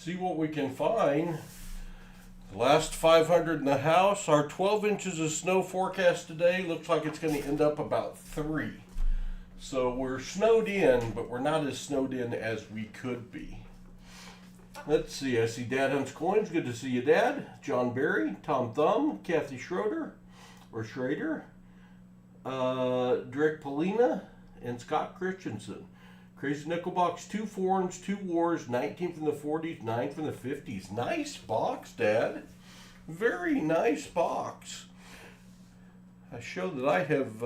see what we can find. The last 500 in the house. Our 12 inches of snow forecast today looks like it's going to end up about 3. So we're snowed in, but we're not as snowed in as we could be. Let's see, I see Dad Hunts Coins. Good to see you, Dad. John Berry, Tom Thumb, Kathy Schroeder, Drake Polina, and Scott Christensen. Crazy Nickel Box, 2 foreigns, 2 wars, 19 from the 40s, 9 from the 50s. Nice box, Dad. Very nice box. I show that I have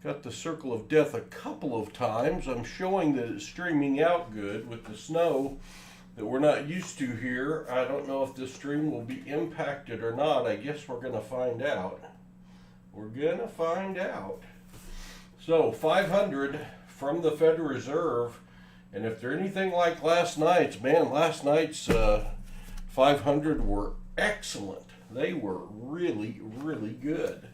got the Circle of Death a couple of times. I'm showing that it's streaming out good with the snow that we're not used to here. I don't know if this stream will be impacted or not. I guess we're going to find out. We're going to find out. So 500 from the Federal Reserve, and if they're anything like last night's, man, last night's 500 were excellent. They were really, really good.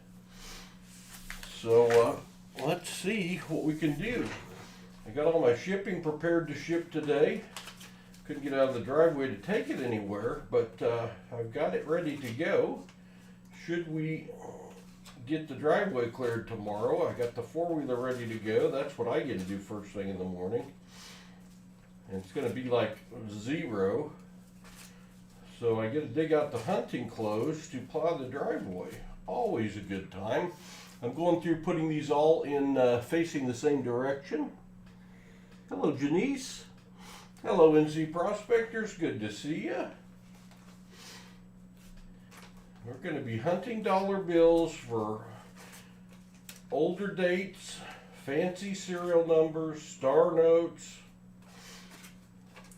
So let's see what we can do. I got all my shipping prepared to ship today. Couldn't get out of the driveway to take it anywhere, but I've got it ready to go. Should we get the driveway cleared tomorrow, I got the 4-wheeler ready to go. That's what I get to do first thing in the morning. And it's going to be like 0. So I get to dig out the hunting clothes to plow the driveway. Always a good time. I'm going through putting these all in facing the same direction. Hello, Janice. Hello, NC Prospectors. Good to see you. We're going to be hunting dollar bills for older dates, fancy serial numbers, star notes,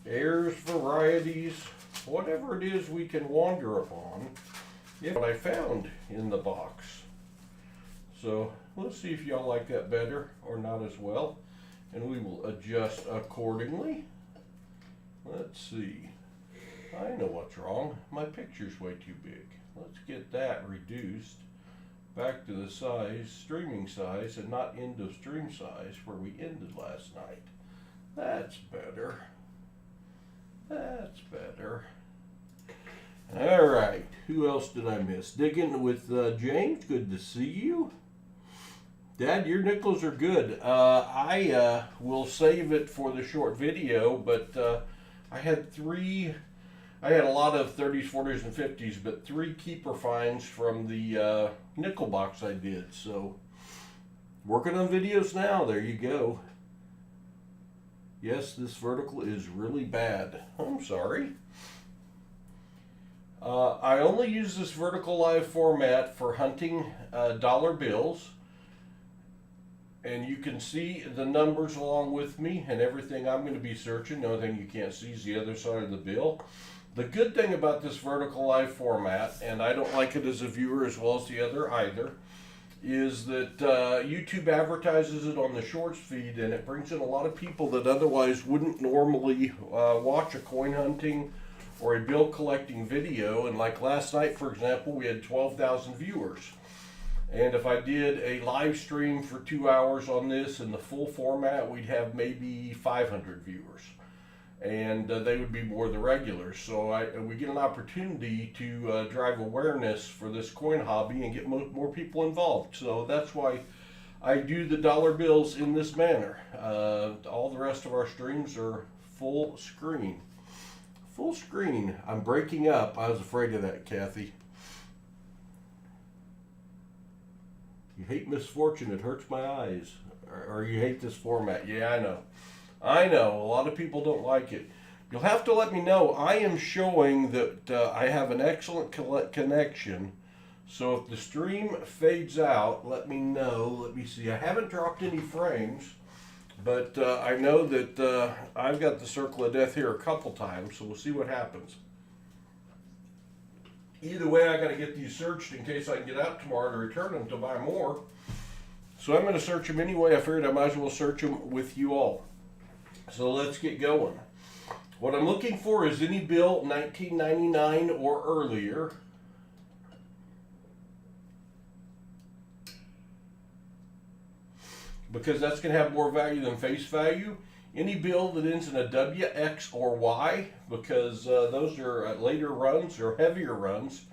heirs, varieties, whatever it is we can wander upon. Yeah, what I found in the box. So let's see if y'all like that better or not as well, and we will adjust accordingly. Let's see. I know what's wrong. My picture's way too big. Let's get that reduced back to the size, streaming size, and not end of stream size where we ended last night. That's better. That's better. All right. Who else did I miss? Digging with James. Good to see you. Dad, your nickels are good. I will save it for the short video, but I had a lot of 30s, 40s, and 50s, but 3 keeper finds from the nickel box I did. So, working on videos now. There you go. Yes, this vertical is really bad. I'm sorry. I only use this vertical live format for hunting dollar bills. And you can see the numbers along with me and everything I'm going to be searching. The only thing you can't see is the other side of the bill. The good thing about this vertical live format, and I don't like it as a viewer as well as the other either, is that YouTube advertises it on the shorts feed, and it brings in a lot of people that otherwise wouldn't normally watch a coin hunting or a bill collecting video. And like last night, for example, we had 12,000 viewers. And if I did a live stream for 2 hours on this in the full format, we'd have maybe 500 viewers. And they would be more the regulars. So we get an opportunity to drive awareness for this coin hobby and get more people involved. So that's why I do the dollar bills in this manner. All the rest of our streams are full screen. Full screen. I'm breaking up. I was afraid of that, Kathy. You hate misfortune, it hurts my eyes. Or you hate this format. Yeah, I know. I know, a lot of people don't like it. You'll have to let me know. I am showing that I have an excellent connection. So if the stream fades out, let me know. Let me see. I haven't dropped any frames, but I know that I've got the Circle of Death here a couple times, so we'll see what happens. Either way, I got to get these searched in case I can get out tomorrow to return them to buy more. So I'm going to search them anyway. I figured I might as well search them with you all. So let's get going. What I'm looking for is any bill 1999 or earlier. Because that's going to have more value than face value. Any bill that ends in a W, X, or Y, because those are later runs or heavier runs,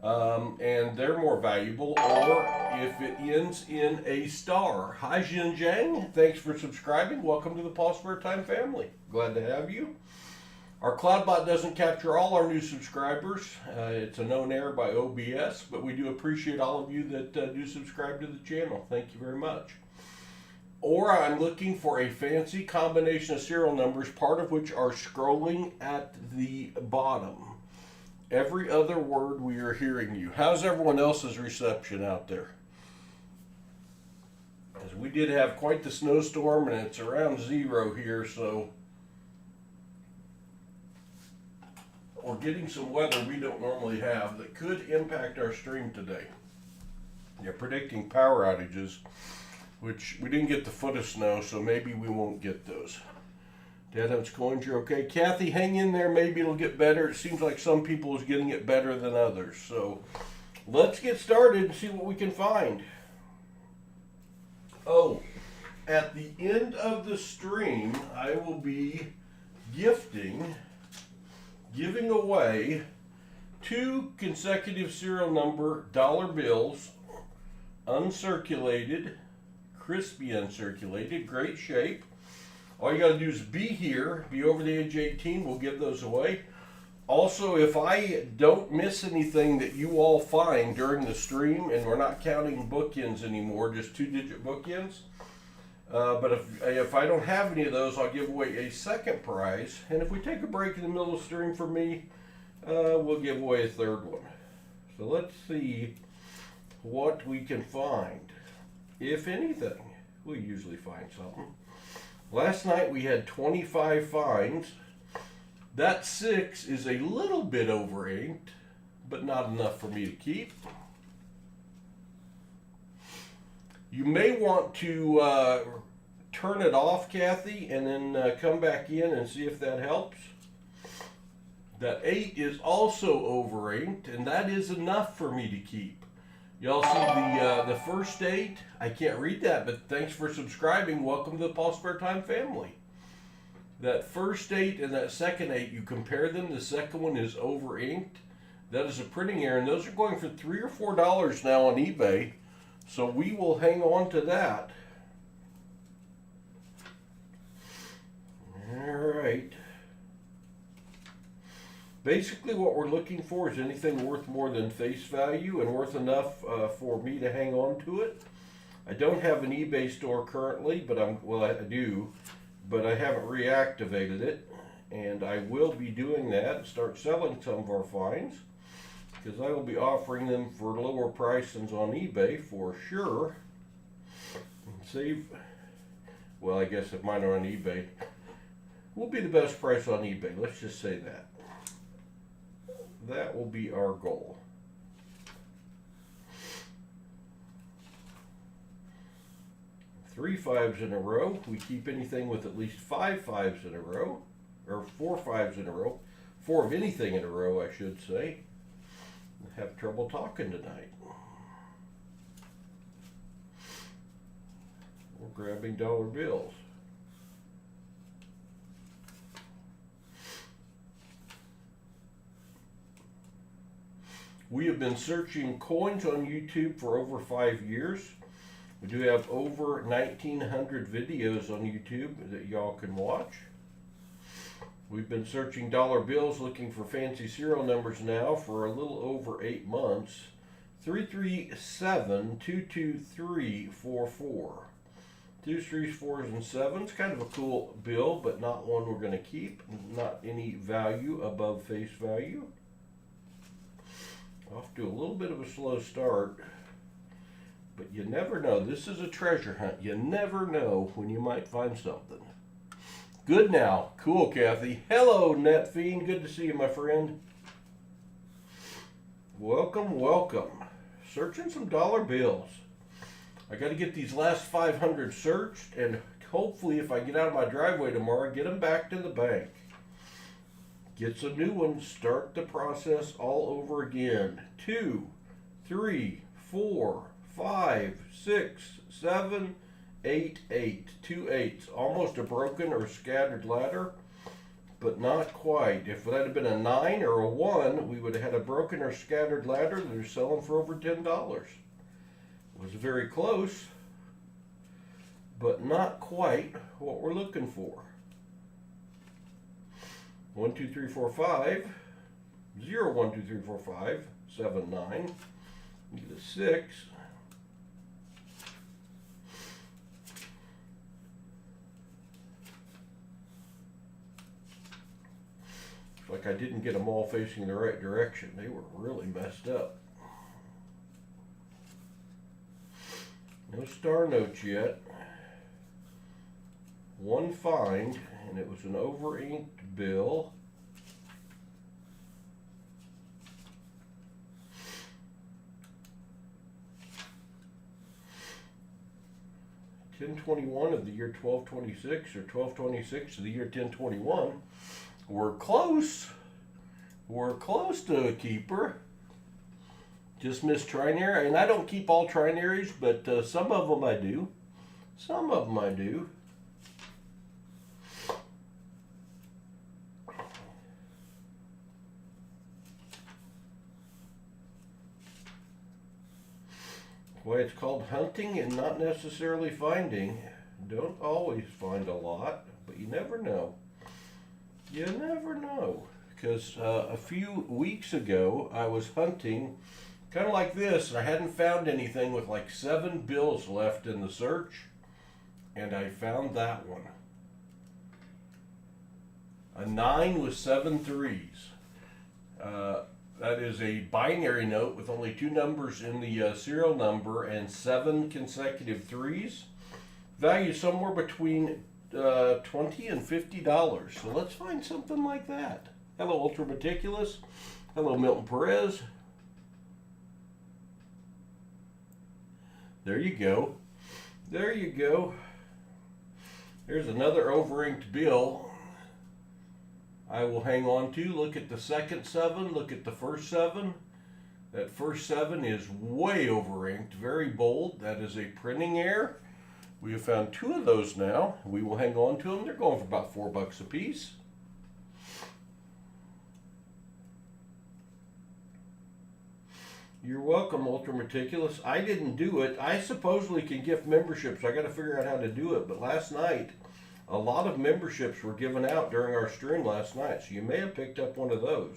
and they're more valuable, or if it ends in a star. Hi, Jinjiang. Thanks for subscribing. Welcome to the PasSpareTime family. Glad to have you. Our CloudBot doesn't capture all our new subscribers. It's a known error by OBS, but we do appreciate all of you that do subscribe to the channel. Thank you very much. Or I'm looking for a fancy combination of serial numbers, part of which are scrolling at the bottom. Every other word we are hearing you. How's everyone else's reception out there? As we did have quite the snowstorm, and it's around 0 here, so we're getting some weather we don't normally have that could impact our stream today. They're predicting power outages, which we didn't get the foot of snow, so maybe we won't get those. Dad's coins, you're okay. Kathy, hang in there. Maybe it'll get better. It seems like some people is getting it better than others. So let's get started and see what we can find. Oh, at the end of the stream, I will be giving away 2 consecutive serial number dollar bills, uncirculated, crispy uncirculated, great shape. All you got to do is be here, be over the age of 18. We'll give those away. Also, if I don't miss anything that you all find during the stream, and we're not counting bookends anymore, just 2-digit bookends. But if I don't have any of those, I'll give away a second prize. And if we take a break in the middle of the stream for me, we'll give away a third one. So let's see what we can find. If anything, we usually find something. Last night we had 25 finds. That 6 is a little bit over inked, but not enough for me to keep. You may want to turn it off, Kathy, and then come back in and see if that helps. That 8 is also over inked, and that is enough for me to keep. Y'all see the first 8? I can't read that, but thanks for subscribing. Welcome to the PasSpareTime family. That first 8 and that second 8, you compare them. The second one is over inked. That is a printing error, and those are going for $3 or $4 now on eBay. So we will hang on to that. All right. Basically what we're looking for is anything worth more than face value and worth enough for me to hang on to it. I don't have an eBay store currently, but I do, but I haven't reactivated it, and I will be doing that and start selling some of our finds, because I will be offering them for lower prices on eBay for sure. And save, well, I guess if mine are on eBay, will be the best price on eBay. Let's just say that. That will be our goal. Three 5s in a row. We keep anything with at least 5 5s in a row, or 4 5s in a row. 4 of anything in a row, I should say. I have trouble talking tonight. We're grabbing dollar bills. We have been searching coins on YouTube for over 5 years. We do have over 1,900 videos on YouTube that y'all can watch. We've been searching dollar bills, looking for fancy serial numbers now for a little over 8 months. 337-22344. 2s, 3s, 4s, and 7s. Kind of a cool bill, but not one we're going to keep. Not any value above face value. Off to a little bit of a slow start, but you never know. This is a treasure hunt. You never know when you might find something. Good now. Cool, Kathy. Hello, Net Fiend. Good to see you, my friend. Welcome, welcome. Searching some dollar bills. I got to get these last 500 searched, and hopefully if I get out of my driveway tomorrow, get them back to the bank. Get some new ones, start the process all over again. 2, 3, 4, 5, 6, 7, 8, 8, 2 8s, almost a broken or scattered ladder, but not quite. If that had been a 9 or a 1, we would have had a broken or scattered ladder that are selling for over $10. It was very close, but not quite what we're looking for. 1, 2, 3, 4, 5, 0, 1, 2, 3, 4, 5, 7, 9, get a 6. Like I didn't get them all facing the right direction. They were really messed up. No star notes yet. One find, and it was an over-inked bill. $10.21 of the year 1226, or 1226 of the year 1021. We're close. We're close to a keeper. Just missed trinary, and I don't keep all trinaries, but some of them I do. Some of them I do. Why it's called hunting and not necessarily finding. Don't always find a lot, but you never know. You never know. Because a few weeks ago, I was hunting kind of like this, and I hadn't found anything with like 7 bills left in the search, and I found that one. A 9 with 7 threes. That is a binary note with only 2 numbers in the serial number and 7 consecutive threes. Value somewhere between $20 and $50. So let's find something like that. Hello, Ultra Meticulous. Hello, Milton Perez. There you go. There you go. There's another over-inked bill I will hang on to. Look at the second 7. Look at the first 7. That first 7 is way over-inked, very bold. That is a printing error. We have found 2 of those now. We will hang on to them. They're going for about $4 a piece. You're welcome, Ultra Meticulous. I didn't do it. I supposedly can gift memberships. I got to figure out how to do it. But last night, a lot of memberships were given out during our stream last night. So you may have picked up one of those.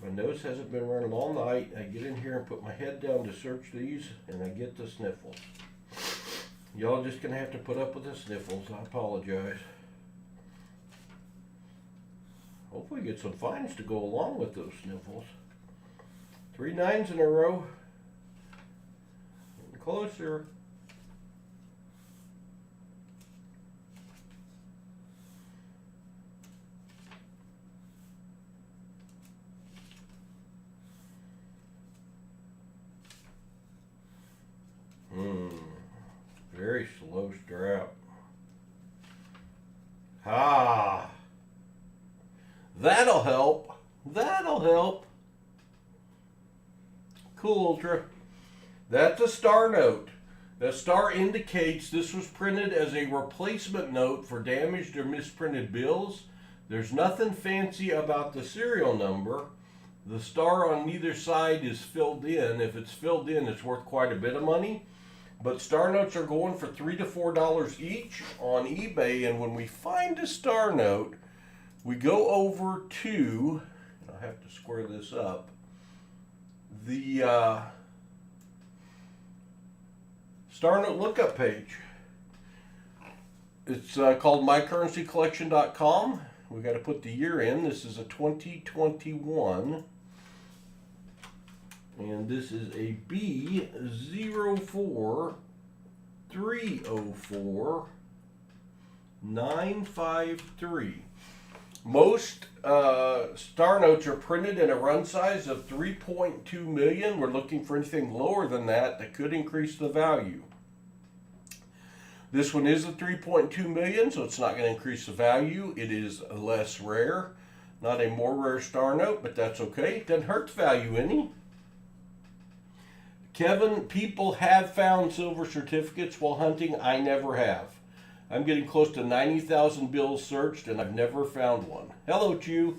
My nose hasn't been running all night. I get in here and put my head down to search these, and I get the sniffles. Y'all just gonna have to put up with the sniffles. I apologize. Hopefully get some finds to go along with those sniffles. 3 9s in a row. Getting closer. Very slow strap. Ah, that'll help. That'll help. Cool, Ultra. That's a star note. The star indicates this was printed as a replacement note for damaged or misprinted bills. There's nothing fancy about the serial number. The star on neither side is filled in. If it's filled in, it's worth quite a bit of money. But star notes are going for $3 to $4 each on eBay. And when we find a star note, we go over to, I have to square this up, the star note lookup page. It's called mycurrencycollection.com. We got to put the year in. This is a 2021. And this is a B04304-953. Most star notes are printed in a run size of 3.2 million. We're looking for anything lower than that that could increase the value. This one is a 3.2 million, so it's not going to increase the value. It is less rare, not a more rare star note, but that's okay. It doesn't hurt the value any. Kevin, people have found silver certificates while hunting. I never have. I'm getting close to 90,000 bills searched, and I've never found one. Hello, Chew.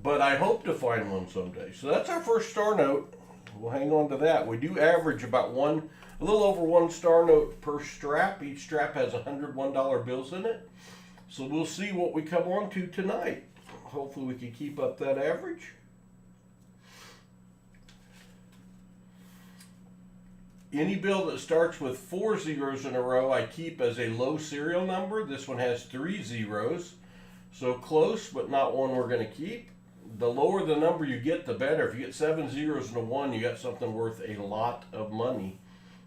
But I hope to find one someday. So that's our first star note. We'll hang on to that. We do average about a little over one star note per strap. Each strap has $101 bills in it. So we'll see what we come on to tonight. Hopefully we can keep up that average. Any bill that starts with 4 zeros in a row, I keep as a low serial number. This one has 3 zeros. So close, but not one we're going to keep. The lower the number you get, the better. If you get 7 zeros and a 1, you got something worth a lot of money,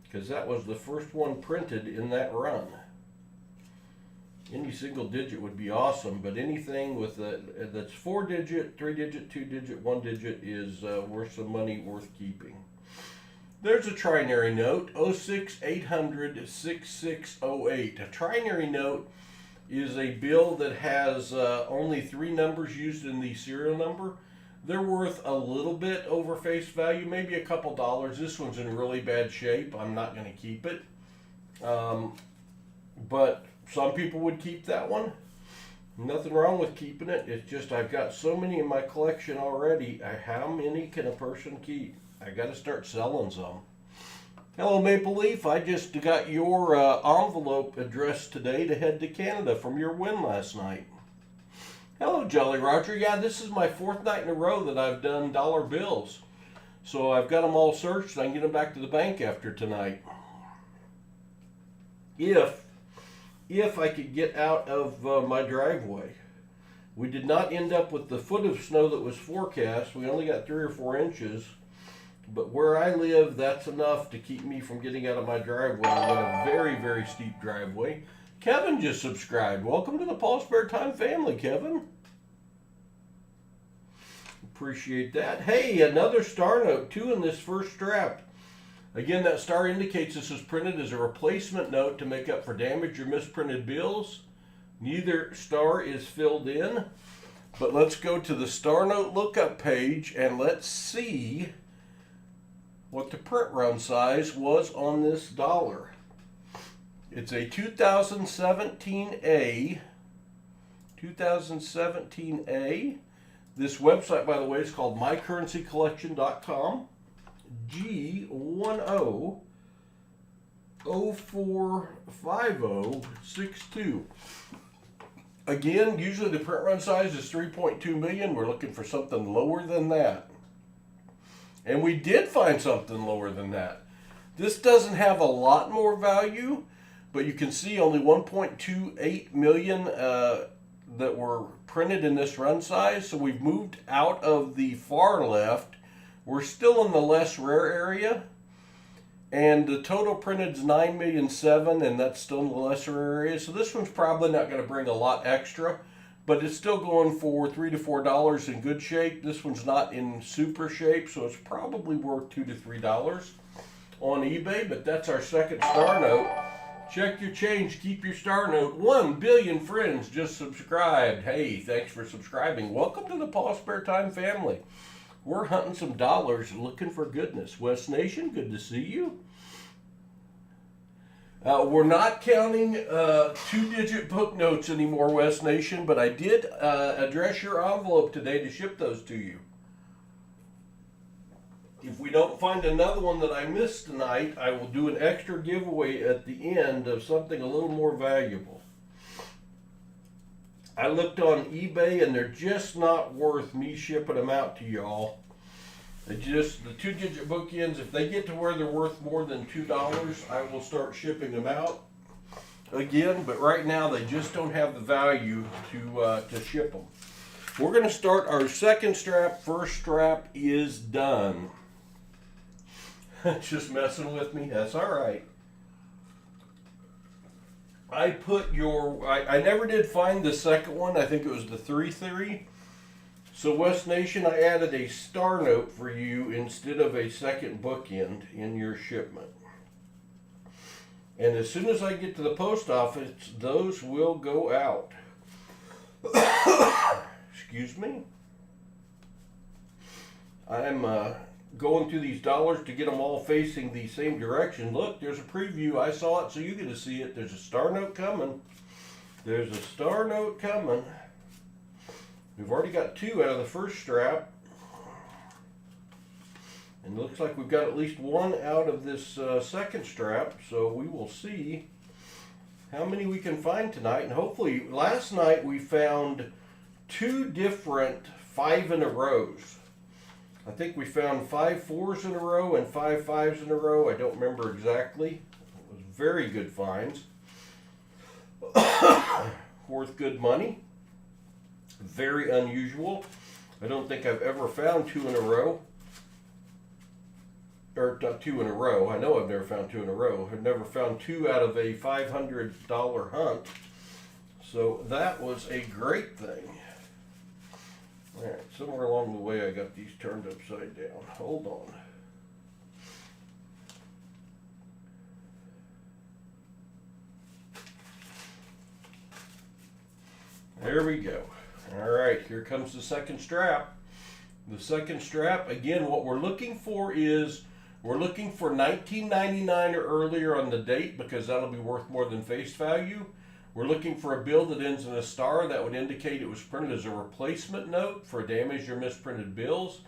because that was the first one printed in that run. Any single digit would be awesome, but anything with that's 4-digit, 3-digit, 2-digit, 1-digit is worth some money, worth keeping. There's a trinary note, 06800-6608. A trinary note is a bill that has only 3 numbers used in the serial number. They're worth a little bit over face value, maybe a couple dollars. This one's in really bad shape. I'm not going to keep it. But some people would keep that one. Nothing wrong with keeping it. It's just I've got so many in my collection already. How many can a person keep? I got to start selling some. Hello, Maple Leaf. I just got your envelope addressed today to head to Canada from your win last night. Hello, Jolly Roger. Yeah, this is my 4th night in a row that I've done dollar bills. So I've got them all searched, and I can get them back to the bank after tonight. If I could get out of my driveway. We did not end up with the foot of snow that was forecast. We only got 3 or 4 inches. But where I live, that's enough to keep me from getting out of my driveway. I've got a very, very steep driveway. Kevin just subscribed. Welcome to the PasSpareTime family, Kevin. Appreciate that. Hey, another star note, 2 in this first strap. Again, that star indicates this is printed as a replacement note to make up for damaged or misprinted bills. Neither star is filled in. But let's go to the star note lookup page and let's see what the print run size was on this dollar. It's a 2017A. 2017A. This website, by the way, is called mycurrencycollection.com. G10045062. Again, usually the print run size is 3.2 million. We're looking for something lower than that. And we did find something lower than that. This doesn't have a lot more value, but you can see only 1.28 million that were printed in this run size. So we've moved out of the far left. We're still in the less rare area. And the total printed is 9,000,007, and that's still in the lesser area. So this one's probably not going to bring a lot extra, but it's still going for $3 to $4 in good shape. This one's not in super shape, so it's probably worth $2 to $3 on eBay, but that's our second star note. Check your change, keep your star note. 1 billion friends just subscribed. Hey, thanks for subscribing. Welcome to the PasSpareTime family. We're hunting some dollars and looking for goodness. West Nation, good to see you. We're not counting 2-digit book notes anymore, West Nation, but I did address your envelope today to ship those to you. If we don't find another one that I missed tonight, I will do an extra giveaway at the end of something a little more valuable. I looked on eBay and they're just not worth me shipping them out to y'all. The 2-digit bookends, if they get to where they're worth more than $2, I will start shipping them out again. But right now they just don't have the value to ship them. We're going to start our second strap. First strap is done. Just messing with me. That's all right. I put I never did find the second one. I think it was the 3-3. So West Nation, I added a star note for you instead of a second bookend in your shipment. And as soon as I get to the post office, those will go out. Excuse me. I'm going through these dollars to get them all facing the same direction. Look, there's a preview. I saw it, so you get to see it. There's a star note coming. There's a star note coming. We've already got 2 out of the first strap. And it looks like we've got at least 1 out of this second strap. So we will see how many we can find tonight. And hopefully, last night we found 2 different 5 in a rows. I think we found 5 4s in a row and 5 5s in a row. I don't remember exactly. It was very good finds. Worth good money. Very unusual. I don't think I've ever found 2 in a row. Or 2 in a row. I know I've never found 2 in a row. I've never found 2 out of a $500 hunt. So that was a great thing. Alright, somewhere along the way I got these turned upside down. Hold on. There we go. Alright, here comes the second strap. The second strap, again, what we're looking for is, we're looking for $19.99 or earlier on the date because that'll be worth more than face value. We're looking for a bill that ends in a star. That would indicate it was printed as a replacement note for damaged or misprinted bills.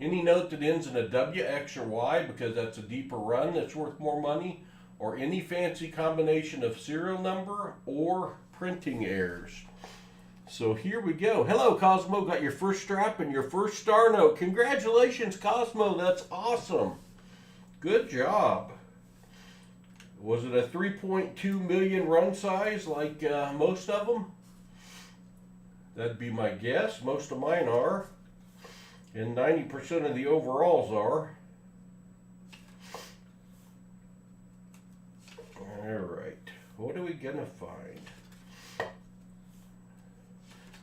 Any note that ends in a W, X, or Y because that's a deeper run that's worth more money, or any fancy combination of serial number or printing errors. So here we go. Hello, Cosmo. Got your first strap and your first star note. Congratulations, Cosmo. That's awesome. Good job. Was it a 3.2 million run size like most of them? That'd be my guess. Most of mine are. And 90% of the overalls are. Alright. What are we going to find?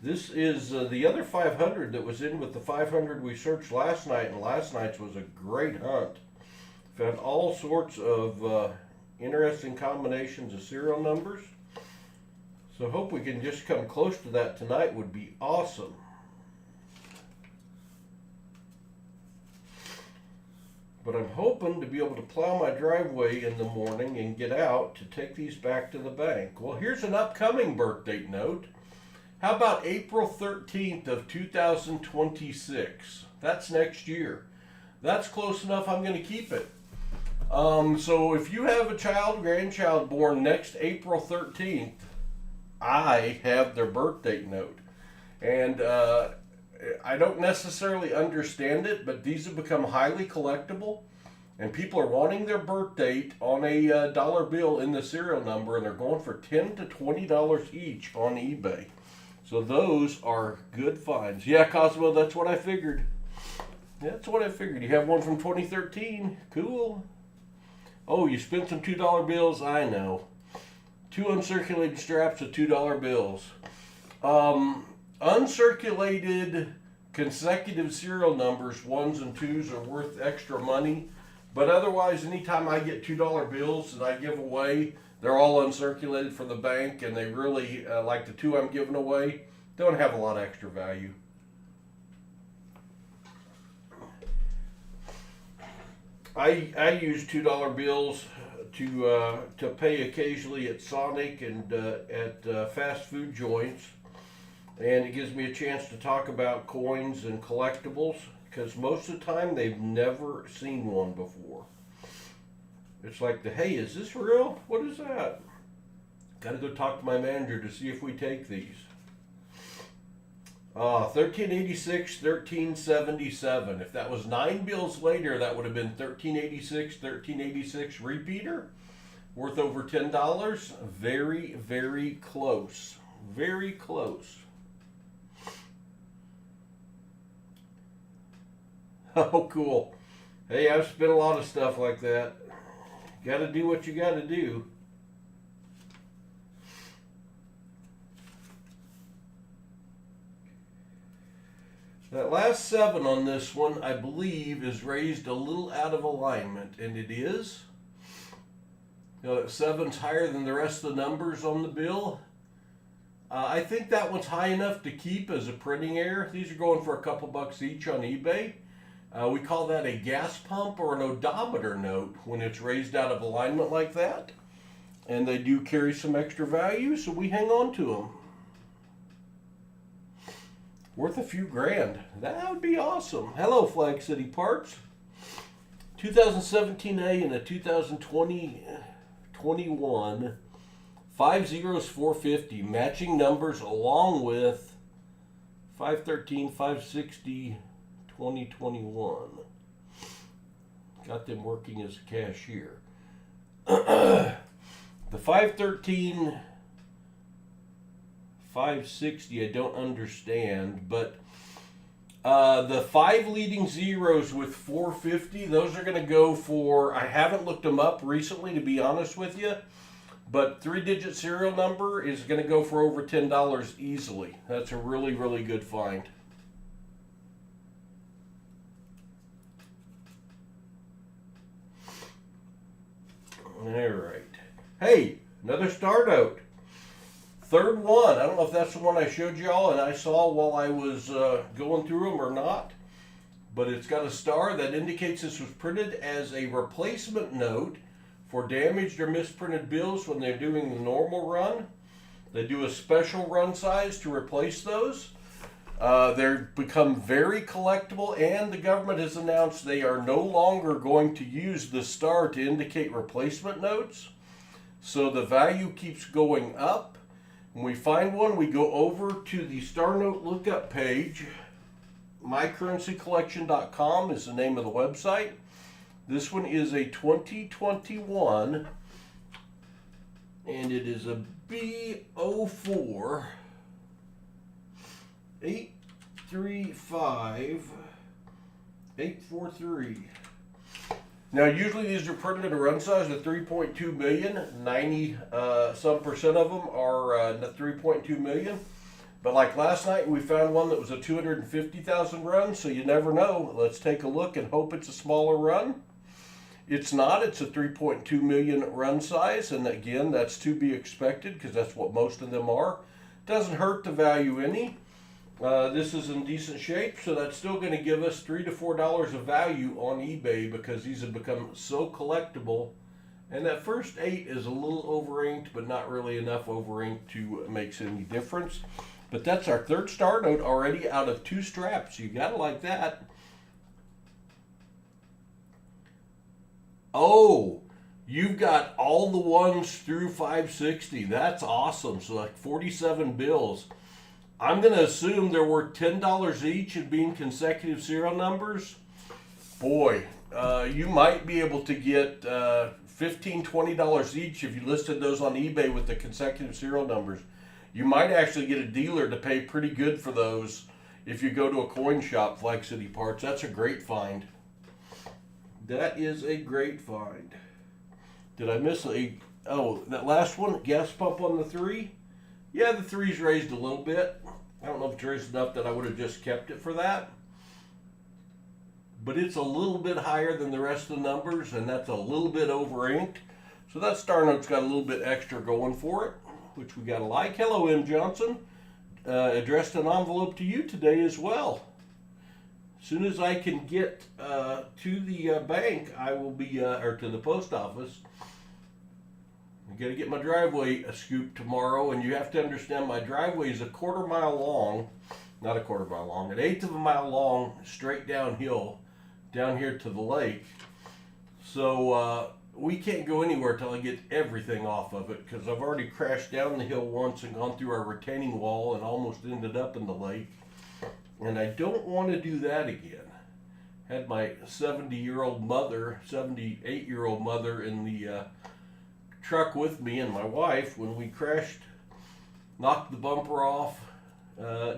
This is the other 500 that was in with the 500 we searched last night. And last night's was a great hunt. Found all sorts of interesting combinations of serial numbers. So hope we can just come close to that tonight. Would be awesome. But I'm hoping to be able to plow my driveway in the morning and get out to take these back to the bank. Well, here's an upcoming birth date note. How about April 13th of 2026? That's next year. That's close enough. I'm going to keep it. So if you have a child, grandchild born next April 13th, I have their birth date note. And I don't necessarily understand it, but these have become highly collectible. And people are wanting their birth date on a dollar bill in the serial number, and they're going for $10 to $20 each on eBay. So those are good finds. Yeah, Cosmo, that's what I figured. That's what I figured. You have one from 2013. Cool. Oh, you spent some $2 bills? I know. 2 uncirculated straps of $2 bills. Uncirculated consecutive serial numbers, 1s and 2s, are worth extra money. But otherwise, anytime I get $2 bills that I give away, they're all uncirculated from the bank, and they really, like the 2 I'm giving away, don't have a lot of extra value. I use $2 bills to pay occasionally at Sonic and at fast food joints, and it gives me a chance to talk about coins and collectibles because most of the time they've never seen one before. It's like hey, is this real? What is that? Got to go talk to my manager to see if we take these. 1386, 1377. If that was 9 bills later, that would have been 1386, 1386 repeater, worth over $10. Very, very close. Very close. Oh, cool. Hey, I've spent a lot of stuff like that. Got to do what you got to do. That last 7 on this one, I believe, is raised a little out of alignment, and it is. You know, that 7's higher than the rest of the numbers on the bill. I think that one's high enough to keep as a printing error. These are going for a couple bucks each on eBay. We call that a gas pump or an odometer note when it's raised out of alignment like that. And they do carry some extra value, so we hang on to them. Worth a few grand. That would be awesome. Hello, Flag City Parts. 2017A and a 2021. 5 zeros, 450. Matching numbers along with 513, 560, 2021. Got them working as a cashier. The 513, 560, I don't understand, but the 5 leading zeros with 450, those are going to go for, I haven't looked them up recently to be honest with you, but 3-digit serial number is going to go for over $10 easily. That's a really, really good find. All right. Hey, another star note. Third one. I don't know if that's the one I showed y'all and I saw while I was going through them or not. But it's got a star that indicates this was printed as a replacement note for damaged or misprinted bills when they're doing the normal run. They do a special run size to replace those. They've become very collectible, and the government has announced they are no longer going to use the star to indicate replacement notes. So the value keeps going up. When we find one, we go over to the Star Note lookup page. MyCurrencyCollection.com is the name of the website. This one is a 2021, and it is a B04 835 843. Now, usually these are printed at a run size of 3.2 million. 90 some percent of them are 3.2 million. But like last night, we found one that was a 250,000 run, so you never know. Let's take a look and hope it's a smaller run. It's not. It's a 3.2 million run size, and again, that's to be expected because that's what most of them are. Doesn't hurt to value any. This is in decent shape, so that's still going to give us $3 to $4 of value on eBay because these have become so collectible. And that first 8 is a little over-inked, but not really enough over-inked to make any difference. But that's our third star note already out of 2 straps. You gotta like that. Oh, you've got all the ones through 560. That's awesome. So like 47 bills. I'm going to assume they're worth $10 each and being consecutive serial numbers. Boy, you might be able to get $15, $20 each if you listed those on eBay with the consecutive serial numbers. You might actually get a dealer to pay pretty good for those if you go to a coin shop, Flag City Parts. That's a great find. That is a great find. Did I miss that last one? Gas pump on the 3? Yeah, the 3's raised a little bit. I don't know if it's raised enough that I would have just kept it for that. But it's a little bit higher than the rest of the numbers, and that's a little bit over-inked. So that star note's got a little bit extra going for it, which we gotta like. Hello, M. Johnson. Addressed an envelope to you today as well. As soon as I can get to the bank, I will be, or to the post office. I got to get my driveway scooped tomorrow, and you have to understand my driveway is a quarter mile long, not a quarter mile long, 1/8 of a mile long, straight downhill, down here to the lake. So we can't go anywhere till I get everything off of it, because I've already crashed down the hill once and gone through our retaining wall and almost ended up in the lake. And I don't want to do that again. Had my 78-year-old mother in the truck with me and my wife when we crashed, knocked the bumper off,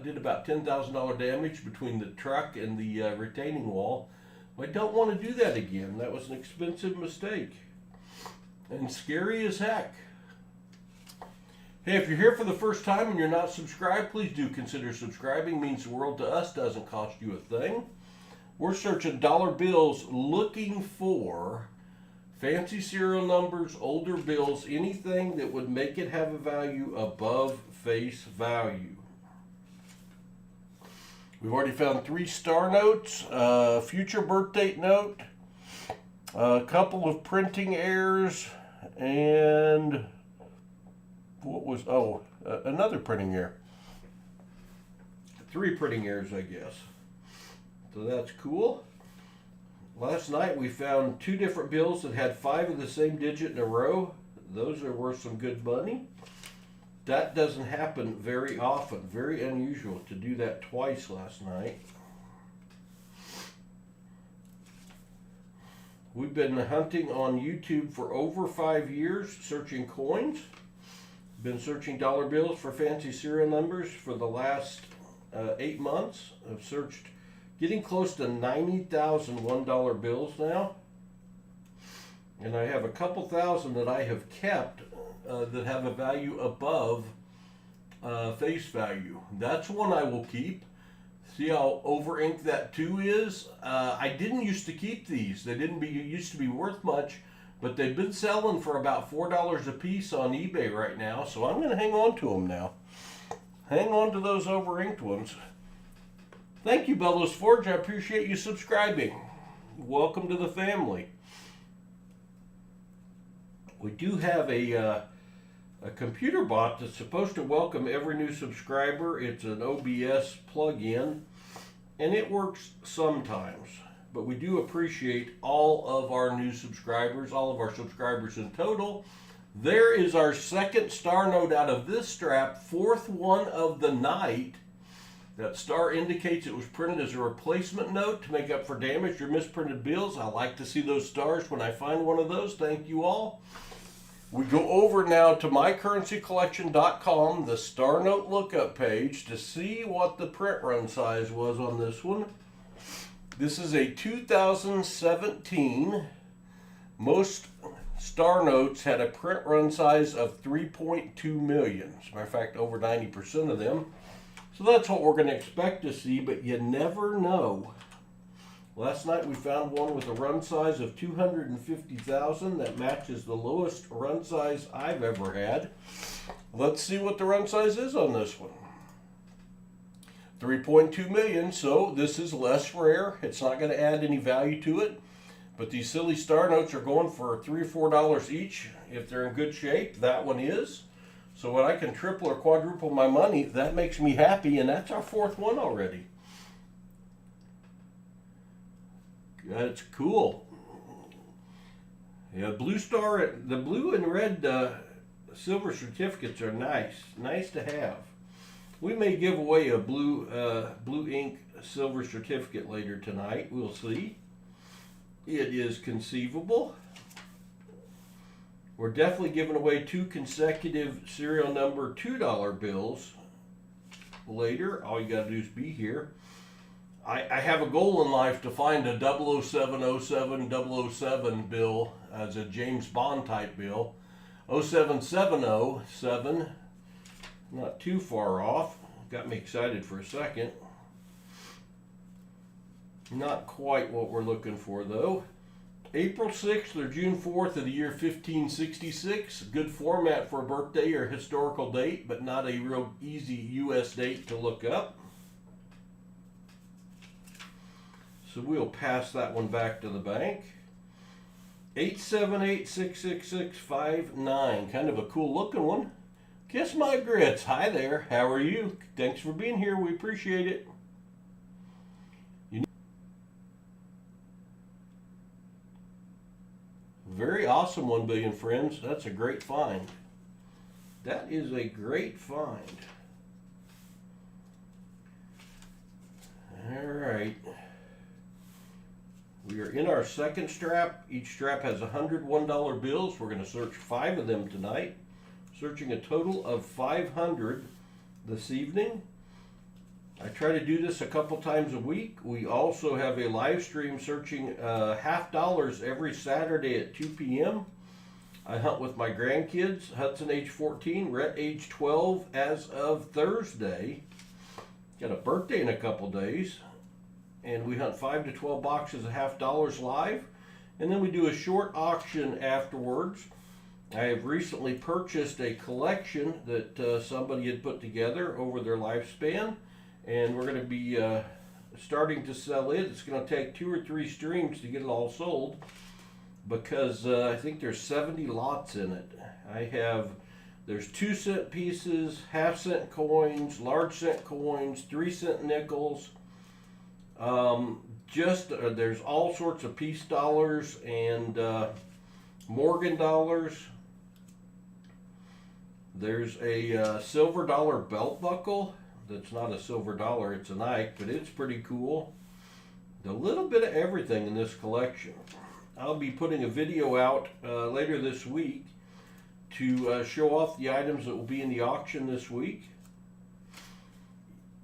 did about $10,000 damage between the truck and the retaining wall. I don't want to do that again. That was an expensive mistake and scary as heck. Hey, if you're here for the first time and you're not subscribed, please do consider subscribing. It means the world to us. Doesn't cost you a thing. We're searching dollar bills looking for Fancy serial numbers, older bills, anything that would make it have a value above face value. We've already found 3 star notes, future birth date note, a couple of printing errors, and another printing error. 3 printing errors, I guess. So that's cool. Last night we found 2 different bills that had 5 of the same digit in a row. Those are worth some good money. That doesn't happen very often. Very unusual to do that twice last night. We've been hunting on YouTube for over 5 years, searching coins. Been searching dollar bills for fancy serial numbers for the last 8 months. I've searched getting close to 90,000 $1 bills now. And I have a couple thousand that I have kept that have a value above face value. That's one I will keep. See how over inked that 2 is? I didn't used to keep these. They used to be worth much, but they've been selling for about $4 a piece on eBay right now, so I'm going to hang on to them now. Hang on to those over inked ones. Thank you, Bellows Forge. I appreciate you subscribing. Welcome to the family. We do have a computer bot that's supposed to welcome every new subscriber. It's an OBS plug-in, and it works sometimes. But we do appreciate all of our new subscribers, all of our subscribers in total. There is our 2nd star note out of this strap, 4th one of the night. That star indicates it was printed as a replacement note to make up for damaged or misprinted bills. I like to see those stars when I find one of those. Thank you all. We go over now to mycurrencycollection.com, the star note lookup page, to see what the print run size was on this one. This is a 2017. Most star notes had a print run size of 3.2 million. As a matter of fact, over 90% of them. So that's what we're going to expect to see, but you never know. Last night we found one with a run size of 250,000. That matches the lowest run size I've ever had. Let's see what the run size is on this one. 3.2 million, so this is less rare. It's not going to add any value to it. But these silly star notes are going for $3 or $4 each if they're in good shape. That one is. So when I can triple or quadruple my money, that makes me happy, and that's our 4th one already. That's cool. Yeah, blue star, the blue and red silver certificates are nice. Nice to have. We may give away a blue ink silver certificate later tonight. We'll see. It is conceivable. We're definitely giving away 2 consecutive serial number $2 bills later. All you got to do is be here. I have a goal in life to find a 00707 007 bill as a James Bond type bill. 07707, not too far off. Got me excited for a second. Not quite what we're looking for though. April 6th or June 4th of the year 1566. Good format for a birthday or historical date, but not a real easy U.S. date to look up. So we'll pass that one back to the bank. 878-666-59. Kind of a cool looking one. Kiss my grits. Hi there. How are you? Thanks for being here. We appreciate it. Very awesome 1 billion friends. That's a great find. That is a great find. All right. We are in our 2nd strap. Each strap has 100 $1 bills. We're going to search 5 of them tonight. Searching a total of 500 this evening. I try to do this a couple times a week. We also have a live stream searching $50 every Saturday at 2 p.m. I hunt with my grandkids, Hudson age 14, Rhett age 12 as of Thursday. Got a birthday in a couple days. And we hunt 5 to 12 boxes of $50 live. and then we do a short auction afterwards. I have recently purchased a collection that somebody had put together over their lifespan, and we're going to be starting to sell it. It's going to take 2 or 3 streams to get it all sold, because I think there's 70 lots in it. There's 2-cent pieces, half-cent coins, large cent coins, 3-cent nickels. There's all sorts of peace dollars and Morgan dollars. There's a silver dollar belt buckle. That's not a silver dollar, it's an Ike, but it's pretty cool. A little bit of everything in this collection. I'll be putting a video out later this week to show off the items that will be in the auction this week.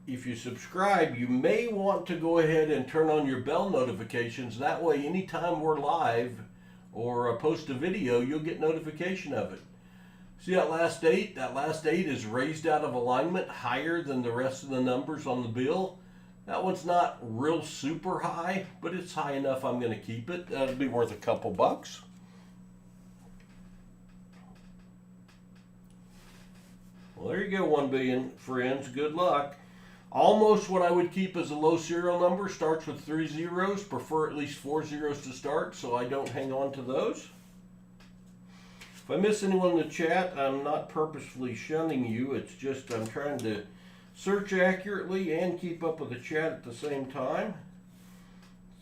If you subscribe, you may want to go ahead and turn on your bell notifications. That way, anytime we're live or post a video, you'll get notification of it. See that last 8? That last 8 is raised out of alignment higher than the rest of the numbers on the bill. That one's not real super high, but it's high enough I'm going to keep it. That'll be worth a couple bucks. Well, there you go, 1 billion friends. Good luck. Almost what I would keep as a low serial number. Starts with 3 zeros. Prefer at least 4 zeros to start so I don't hang on to those. If I miss anyone in the chat, I'm not purposefully shunning you. It's just I'm trying to search accurately and keep up with the chat at the same time.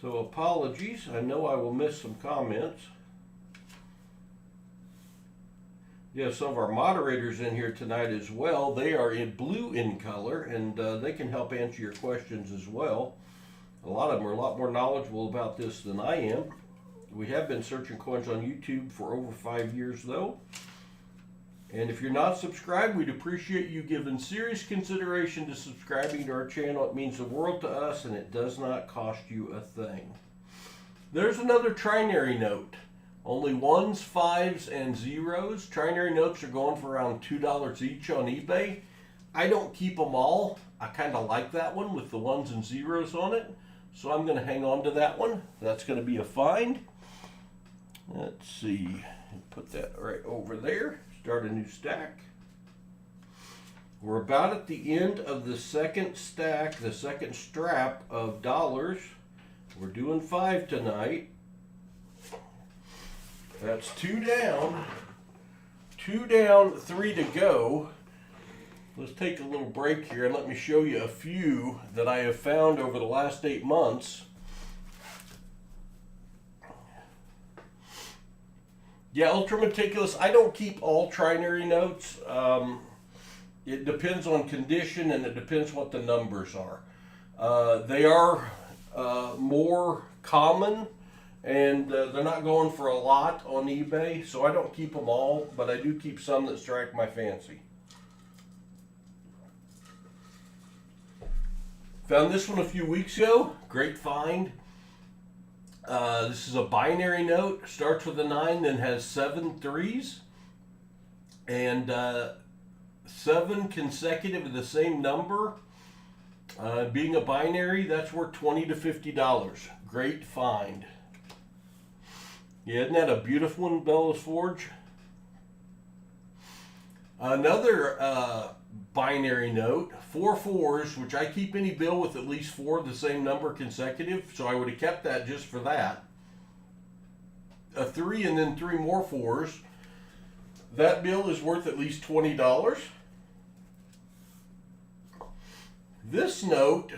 So apologies. I know I will miss some comments. Yeah, some of our moderators in here tonight as well. They are in blue in color, and they can help answer your questions as well. A lot of them are a lot more knowledgeable about this than I am. We have been searching coins on YouTube for over 5 years, though. And if you're not subscribed, we'd appreciate you giving serious consideration to subscribing to our channel. It means the world to us, and it does not cost you a thing. There's another trinary note. Only 1s, 5s, and 0s. Trinary notes are going for around $2 each on eBay. I don't keep them all. I kind of like that one with the 1s and 0s on it. So I'm going to hang on to that one. That's going to be a find. Let's see. Put that right over there. Start a new stack. We're about at the end of the second stack, the second strap of dollars. We're doing 5 tonight. That's 2 down. 2 down, 3 to go. Let's take a little break here and let me show you a few that I have found over the last 8 months. Yeah, ultra meticulous. I don't keep all trinary notes. It depends on condition and it depends what the numbers are. They are more common. And they're not going for a lot on eBay, so I don't keep them all, but I do keep some that strike my fancy. Found this one a few weeks ago. Great find. This is a binary note. Starts with a 9, then has 7 threes. And 7 consecutive of the same number. Being a binary, that's worth $20 to $50. Great find. Yeah, isn't that a beautiful one, Bella's Forge? Another binary note, 4 4s, which I keep any bill with at least 4 of the same number consecutive, so I would have kept that just for that. A 3 and then 3 more 4s. That bill is worth at least $20. This note,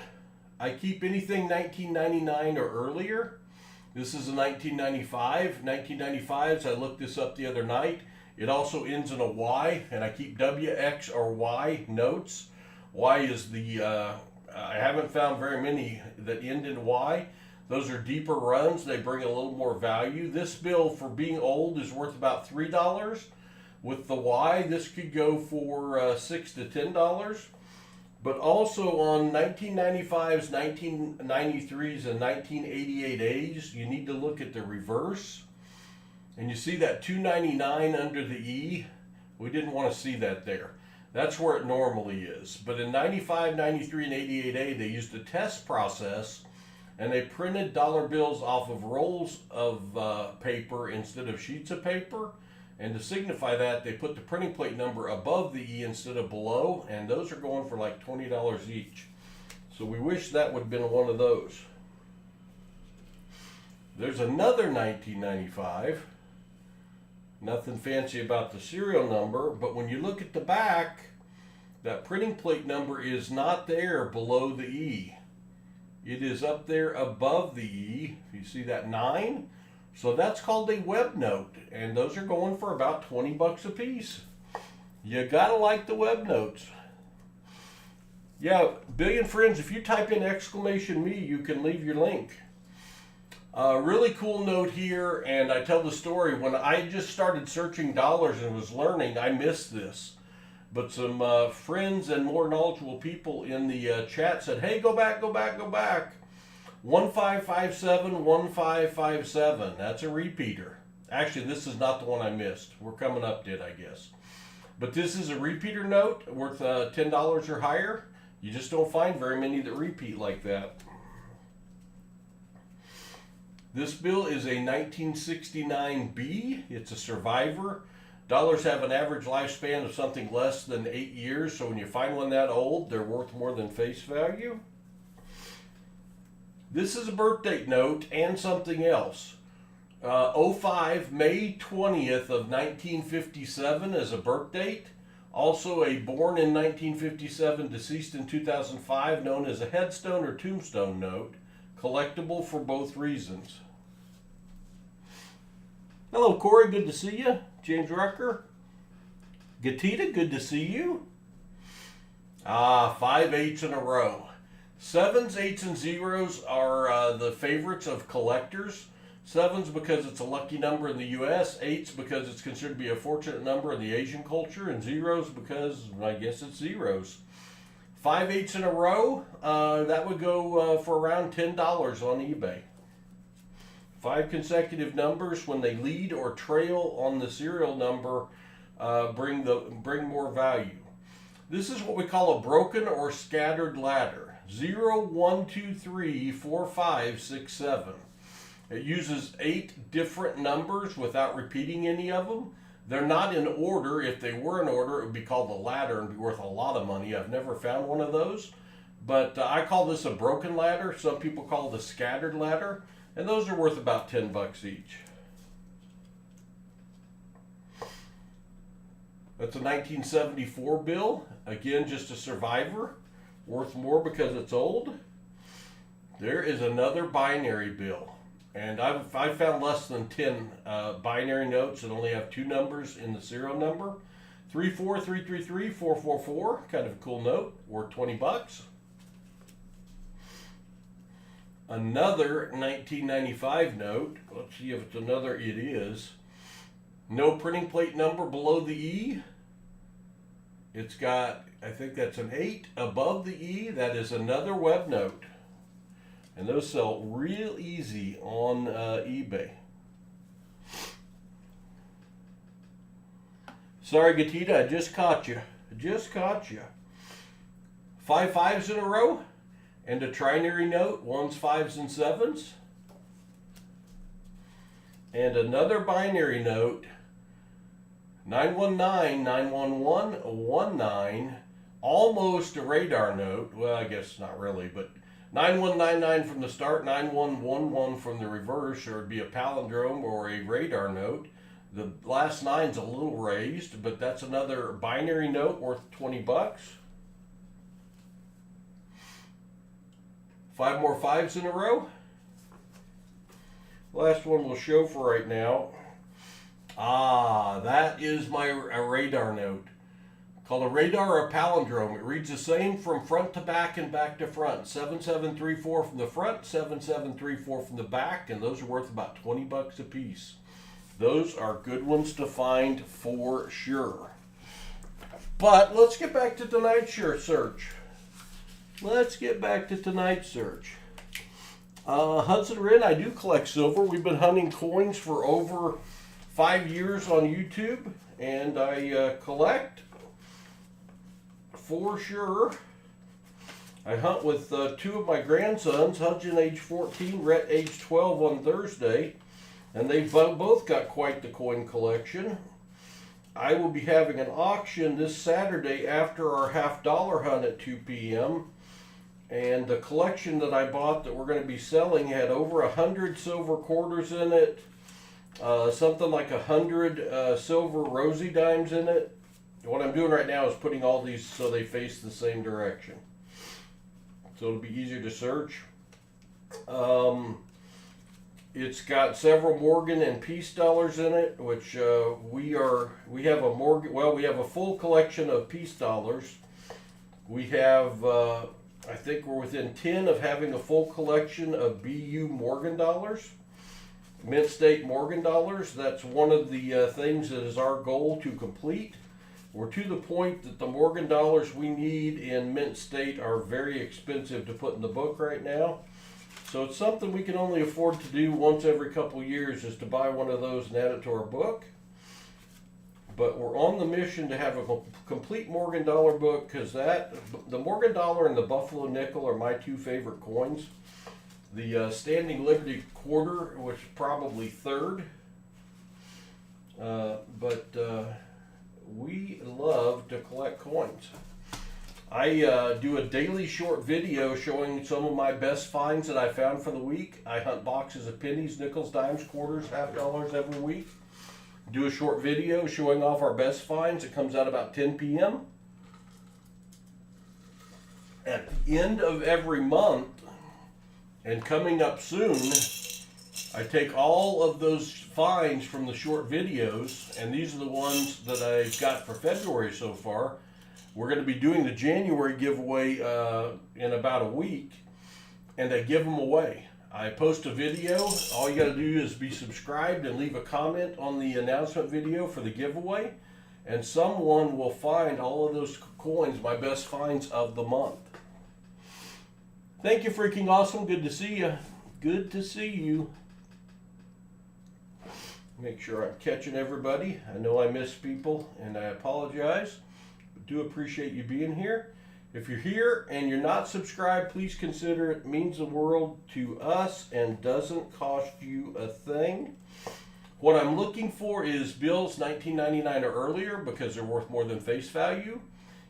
I keep anything 1999 or earlier. This is a 1995. 1995s, I looked this up the other night. It also ends in a Y, and I keep W, X, or Y notes. Y is the, I haven't found very many that end in Y. Those are deeper runs. They bring a little more value. This bill, for being old, is worth about $3. With the Y, this could go for $6 to $10. But also on 1995s, 1993s, and 1988As, you need to look at the reverse. And you see that 299 under the E? We didn't want to see that there. That's where it normally is. But in 95, 93, and 88A, they used a test process, and they printed dollar bills off of rolls of paper instead of sheets of paper. And to signify that, they put the printing plate number above the E instead of below, and those are going for like $20 each. So we wish that would have been one of those. There's another 1995. Nothing fancy about the serial number, but when you look at the back, that printing plate number is not there below the E. It is up there above the E. You see that 9? So that's called a web note, and those are going for about 20 bucks a piece. You gotta like the web notes. Yeah, Billion Friends, if you type in !me, you can leave your link. Really cool note here, and I tell the story. When I just started searching dollars and was learning, I missed this. But some friends and more knowledgeable people in the chat said, hey, go back. 1557, 1557. That's a repeater. Actually, this is not the one I missed. We're coming up to it, I guess. But this is a repeater note worth $10 or higher. You just don't find very many that repeat like that. This bill is a 1969B. It's a survivor. Dollars have an average lifespan of something less than 8 years, so when you find one that old, they're worth more than face value. This is a birth date note and something else. 05, May 20th of 1957 as a birth date. Also a born in 1957, deceased in 2005, known as a headstone or tombstone note. Collectible for both reasons. Hello, Corey. Good to see you. James Rucker. Gatita, good to see you. 5 8s in a row. 7s, 8s, and 0s are the favorites of collectors. 7s because it's a lucky number in the U.S. 8s because it's considered to be a fortunate number in the Asian culture. And 0s because, I guess, it's zeros. 5 8s in a row, that would go for around $10 on eBay. 5 consecutive numbers when they lead or trail on the serial number bring more value. This is what we call a broken or scattered ladder. 0, 1, 2, 3, 4, 5, 6, 7. It uses 8 different numbers without repeating any of them. They're not in order. If they were in order, it would be called a ladder and be worth a lot of money. I've never found one of those. But I call this a broken ladder. Some people call it a scattered ladder. And those are worth about 10 bucks each. That's a 1974 bill. Again, just a survivor. Worth more because it's old. There is another binary bill. And I've found less than 10 binary notes that only have 2 numbers in the serial number. 34333 444, kind of a cool note, worth 20 bucks. Another 1995 note. Let's see if it's another. It is. No printing plate number below the E. It's got, I think that's an 8 above the E. That is another web note. And those sell real easy on eBay. Sorry, Gatita, I just caught you. 5 5s in a row. And a trinary note, 1s, 5s, and 7s. And another binary note, 919, 911, 19, almost a radar note. Well, I guess not really, but 9199 from the start, 9111 from the reverse, or it'd be a palindrome or a radar note. The last 9's a little raised, but that's another binary note worth 20 bucks. 5 more 5s in a row. Last one we'll show for right now. That is a radar note. Called a radar or a palindrome. It reads the same from front to back and back to front. 7734 from the front, 7734 from the back, and those are worth about 20 bucks a piece. Those are good ones to find for sure. But let's get back to tonight's search. Hudson Wren, I do collect silver. We've been hunting coins for over 5 years on YouTube, and I collect for sure. I hunt with two of my grandsons, Hudson age 14, Rhett age 12 on Thursday, and they've both got quite the coin collection. I will be having an auction this Saturday after our $50 hunt at 2 p.m. And the collection that I bought that we're going to be selling had over 100 silver quarters in it, something like 100 silver rosy dimes in it. What I'm doing right now is putting all these so they face the same direction, so it'll be easier to search. It's got several Morgan and Peace dollars in it, which we have a Morgan. Well, we have a full collection of Peace dollars. We have, I think we're within 10 of having a full collection of BU Morgan dollars, Mint State Morgan dollars. That's one of the things that is our goal to complete. We're to the point that the Morgan dollars we need in Mint State are very expensive to put in the book right now. So it's something we can only afford to do once every couple years, is to buy one of those and add it to our book. But we're on the mission to have a complete Morgan dollar book, because the Morgan dollar and the Buffalo nickel are my two favorite coins. The Standing Liberty quarter, which is probably third. But we love to collect coins. I do a daily short video showing some of my best finds that I found for the week. I hunt boxes of pennies, nickels, dimes, quarters, $50 every week. Do a short video showing off our best finds. It comes out about 10 p.m. At the end of every month, and coming up soon, I take all of those finds from the short videos, and these are the ones that I've got for February so far. We're going to be doing the January giveaway in about a week, and I give them away. I post a video. All you got to do is be subscribed and leave a comment on the announcement video for the giveaway, and someone will find all of those coins, my best finds of the month. Thank you, freaking awesome. Good to see you. Good to see you. Make sure I'm catching everybody. I know I miss people, and I apologize. Do appreciate you being here. If you're here and you're not subscribed, please consider it. It means the world to us and doesn't cost you a thing. What I'm looking for is bills 1999 or earlier, because they're worth more than face value.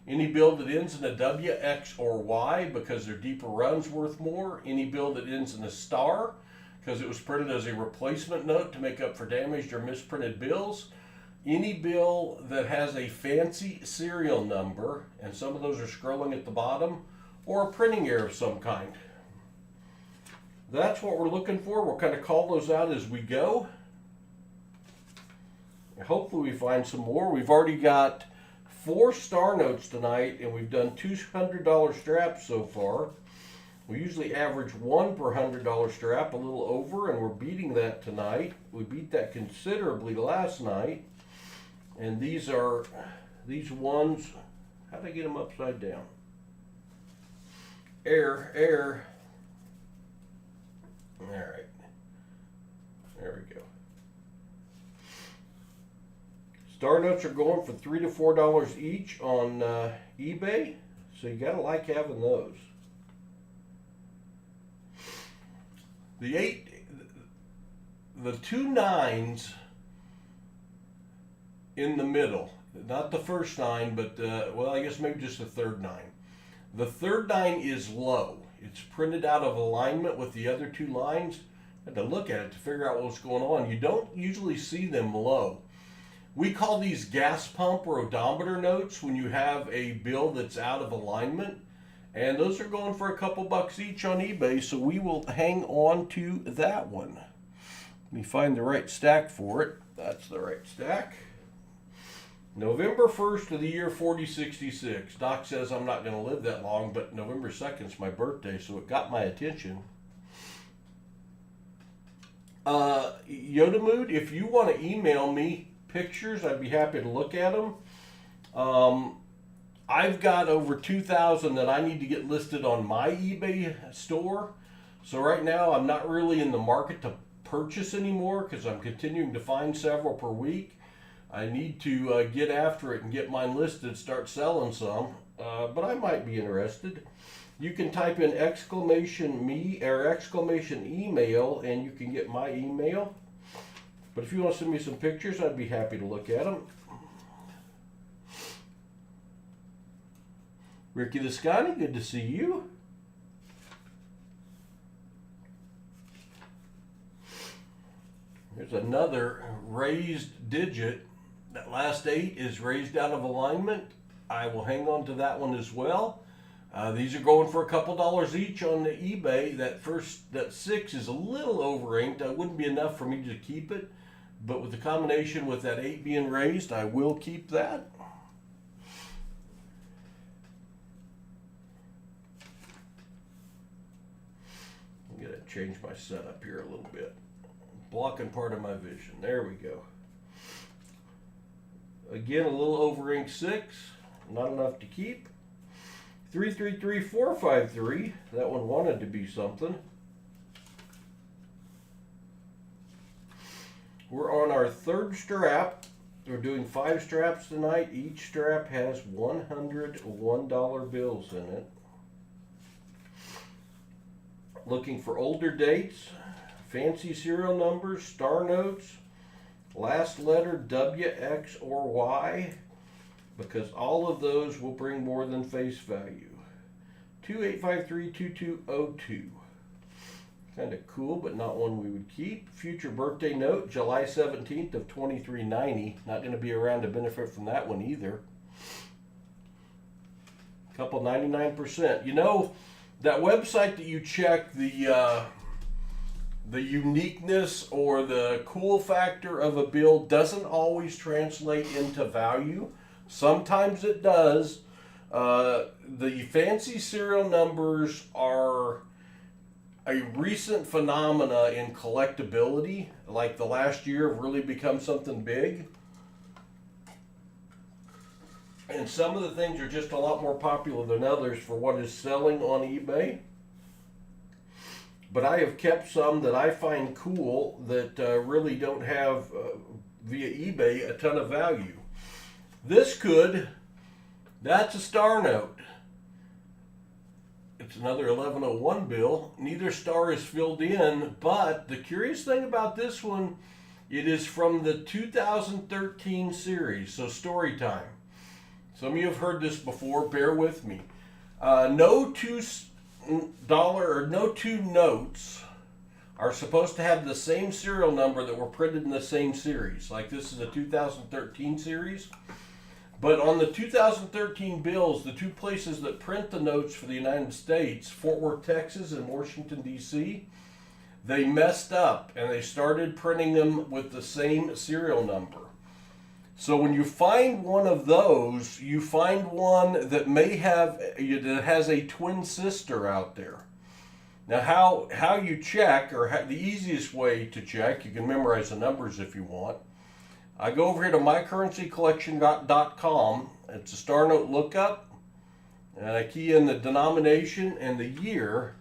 Any bill that ends in a W, X, or Y, because their deeper run's worth more. Any bill that ends in a star, because it was printed as a replacement note to make up for damaged or misprinted bills. Any bill that has a fancy serial number, and some of those are scrolling at the bottom, or a printing error of some kind. That's what we're looking for. We'll kind of call those out as we go. Hopefully we find some more. We've already got 4 star notes tonight, and we've done $200 straps so far. We usually average 1 per $100 strap, a little over, and we're beating that tonight. We beat that considerably last night. And these ones, how did I get them upside down? Air. All right. There we go. Star notes are going for $3 to $4 each on eBay, so you gotta like having those. The 2 9s in the middle, not the first 9, but well, I guess maybe just the third 9. The third 9 is low. It's printed out of alignment with the other 2 lines. I had to look at it to figure out what's going on. You don't usually see them low. We call these gas pump or odometer notes when you have a bill that's out of alignment, and those are going for a couple bucks each on eBay, so we will hang on to that one. Let me find the right stack for it. That's the right stack. November 1st of the year 4066. Doc says I'm not going to live that long, but November 2nd is my birthday, so it got my attention. Yoda Mood, if you want to email me pictures, I'd be happy to look at them. I've got over 2,000 that I need to get listed on my eBay store. So right now I'm not really in the market to purchase anymore, because I'm continuing to find several per week. I need to get after it and get mine listed, start selling some, but I might be interested. You can type in exclamation me or exclamation email and you can get my email. But if you want to send me some pictures, I'd be happy to look at them. Ricky the Scotty, good to see you. There's another raised digit. That last 8 is raised out of alignment. I will hang on to that one as well. These are going for a couple dollars each on the eBay. That 6 is a little over inked. That wouldn't be enough for me to keep it. But with the combination with that 8 being raised, I will keep that. I'm going to change my setup here a little bit. Blocking part of my vision. There we go. Again, a little over inked 6. Not enough to keep. 333453. That one wanted to be something. We're on our 3rd strap. We're doing 5 straps tonight. Each strap has $101 bills in it. Looking for older dates, fancy serial numbers, star notes, last letter W, X, or Y, because all of those will bring more than face value. 28532202. Kind of cool, but not one we would keep. Future birthday note, July 17th of 2390. Not going to be around to benefit from that one either. Couple 99%. You know, that website that you check the uniqueness or the cool factor of a bill doesn't always translate into value. Sometimes it does. The fancy serial numbers are a recent phenomena in collectability. Like the last year have really become something big. And some of the things are just a lot more popular than others for what is selling on eBay. But I have kept some that I find cool that really don't have, via eBay, a ton of value. That's a star note. It's another 1101 bill. Neither star is filled in, but the curious thing about this one, it is from the 2013 series, so story time. Some of you have heard this before, bear with me. No $2 or no 2 notes are supposed to have the same serial number that were printed in the same series. Like this is a 2013 series. But on the 2013 bills, the 2 places that print the notes for the United States, Fort Worth, Texas and Washington, D.C., they messed up and they started printing them with the same serial number. So when you find one of those, you find one that has a twin sister out there. Now how you check, or the easiest way to check, you can memorize the numbers if you want. I go over here to mycurrencycollection.com. It's a star note lookup, and I key in the denomination and the year,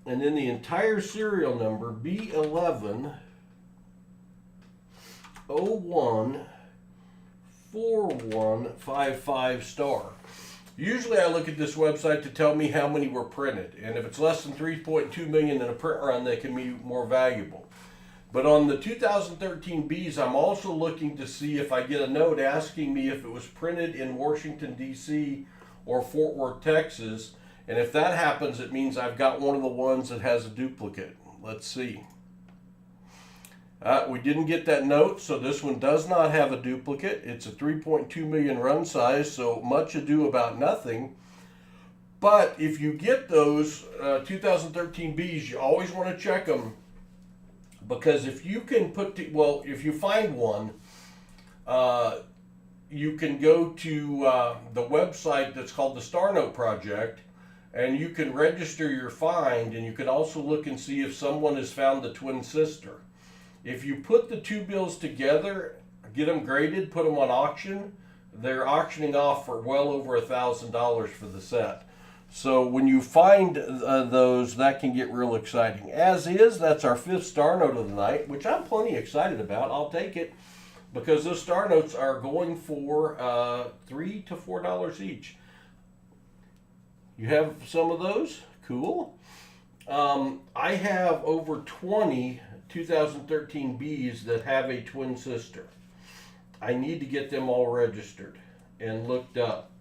and then the entire serial number, B11 01 4155 star. Usually I look at this website to tell me how many were printed, and if it's less than 3.2 million in a print run, they can be more valuable. But on the 2013 Bs, I'm also looking to see if I get a note asking me if it was printed in Washington, D.C. or Fort Worth, Texas. And if that happens, it means I've got one of the ones that has a duplicate. Let's see. We didn't get that note, so this one does not have a duplicate. It's a 3.2 million run size, so much ado about nothing. But if you get those 2013 Bs, you always want to check them. Because if you can if you find one, you can go to the website that's called the Star Note Project, and you can register your find, and you can also look and see if someone has found the twin sister. If you put the 2 bills together, get them graded, put them on auction, they're auctioning off for well over $1,000 for the set. So when you find those, that can get real exciting. As is, that's our 5th star note of the night, which I'm plenty excited about. I'll take it because those star notes are going for $3 to $4 each. You have some of those? Cool. I have over 20 2013 Bs that have a twin sister. I need to get them all registered and looked up.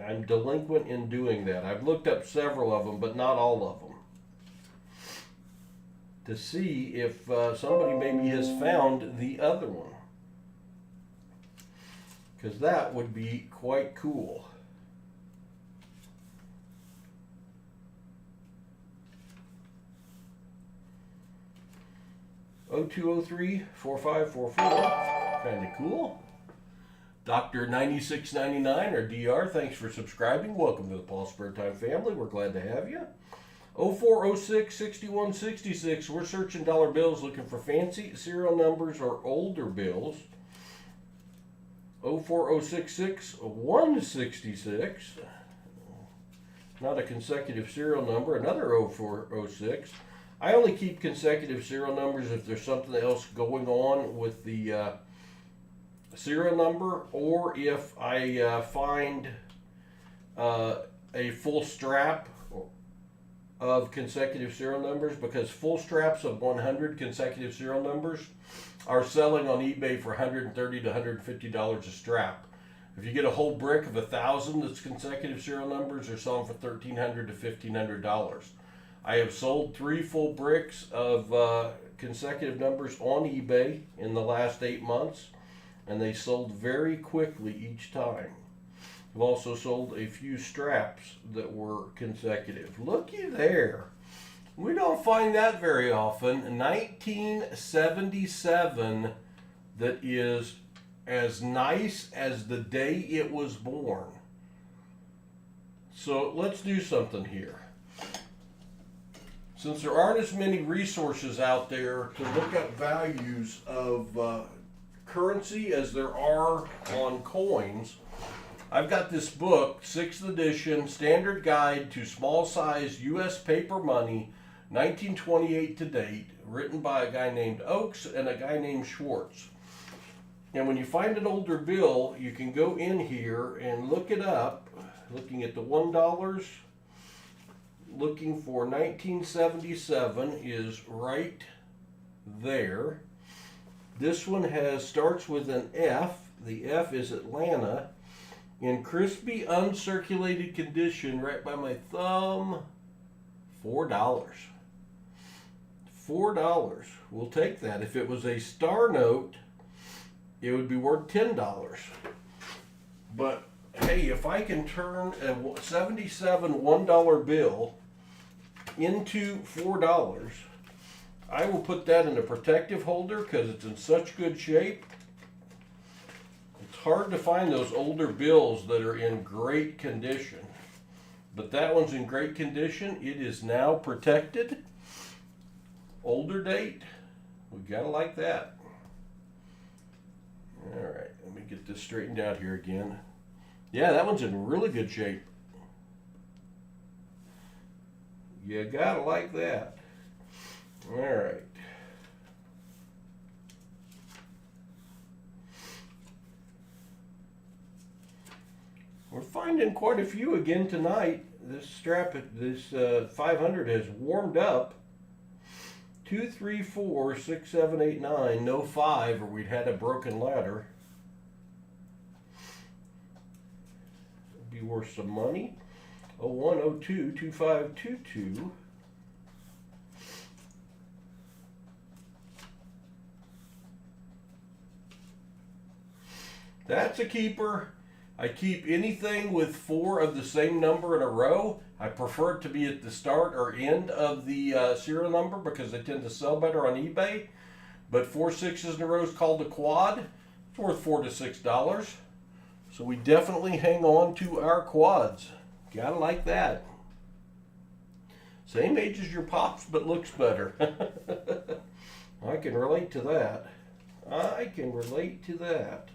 I'm delinquent in doing that. I've looked up several of them, but not all of them, to see if somebody maybe has found the other one, because that would be quite cool. (0203-4544), kind of cool. Dr. 9699 or DR, thanks for subscribing. Welcome to the PasSpareTime family. We're glad to have you. 0406-6166, we're searching dollar bills looking for fancy serial numbers or older bills. 04066-166, not a consecutive serial number, another 0406. I only keep consecutive serial numbers if there's something else going on with the serial number, or if I find a full strap of consecutive serial numbers, because full straps of 100 consecutive serial numbers are selling on eBay for $130 to $150 a strap. If you get a whole brick of 1,000 that's consecutive serial numbers, they're selling for $1,300 to $1,500. I have sold 3 full bricks of consecutive numbers on eBay in the last 8 months, and they sold very quickly each time. I've also sold a few straps that were consecutive. Looky there. We don't find that very often. 1977 that is as nice as the day it was born. So let's do something here. Since there aren't as many resources out there to look up values of currency as there are on coins, I've got this book, 6th edition, Standard Guide to Small Size U.S. Paper Money, 1928 to date, written by a guy named Oakes and a guy named Schwartz. And when you find an older bill, you can go in here and look it up, looking at the $1, looking for 1977 is right there. This one starts with an F. The F is Atlanta. In crispy, uncirculated condition, right by my thumb, $4. $4. We'll take that. If it was a star note, it would be worth $10. But hey, if I can turn a 77 $1 bill into $4, I will put that in a protective holder because it's in such good shape. It's hard to find those older bills that are in great condition, but that one's in great condition. It is now protected. Older date, we gotta like that. All right, let me get this straightened out here again. Yeah, that one's in really good shape. You gotta like that. All right. We're finding quite a few again tonight. This strap, this 500 has warmed up. 2, 3, 4, 6, 7, 8, 9. No 5, or we'd had a broken ladder. It'd be worth some money. 01, 02, 25, 22. That's a keeper. I keep anything with 4 of the same number in a row. I prefer it to be at the start or end of the serial number because they tend to sell better on eBay. But 4 6s in a row is called a quad. It's worth $4 to $6. So we definitely hang on to our quads. Gotta like that. Same age as your pops, but looks better. I can relate to that. I can relate to that.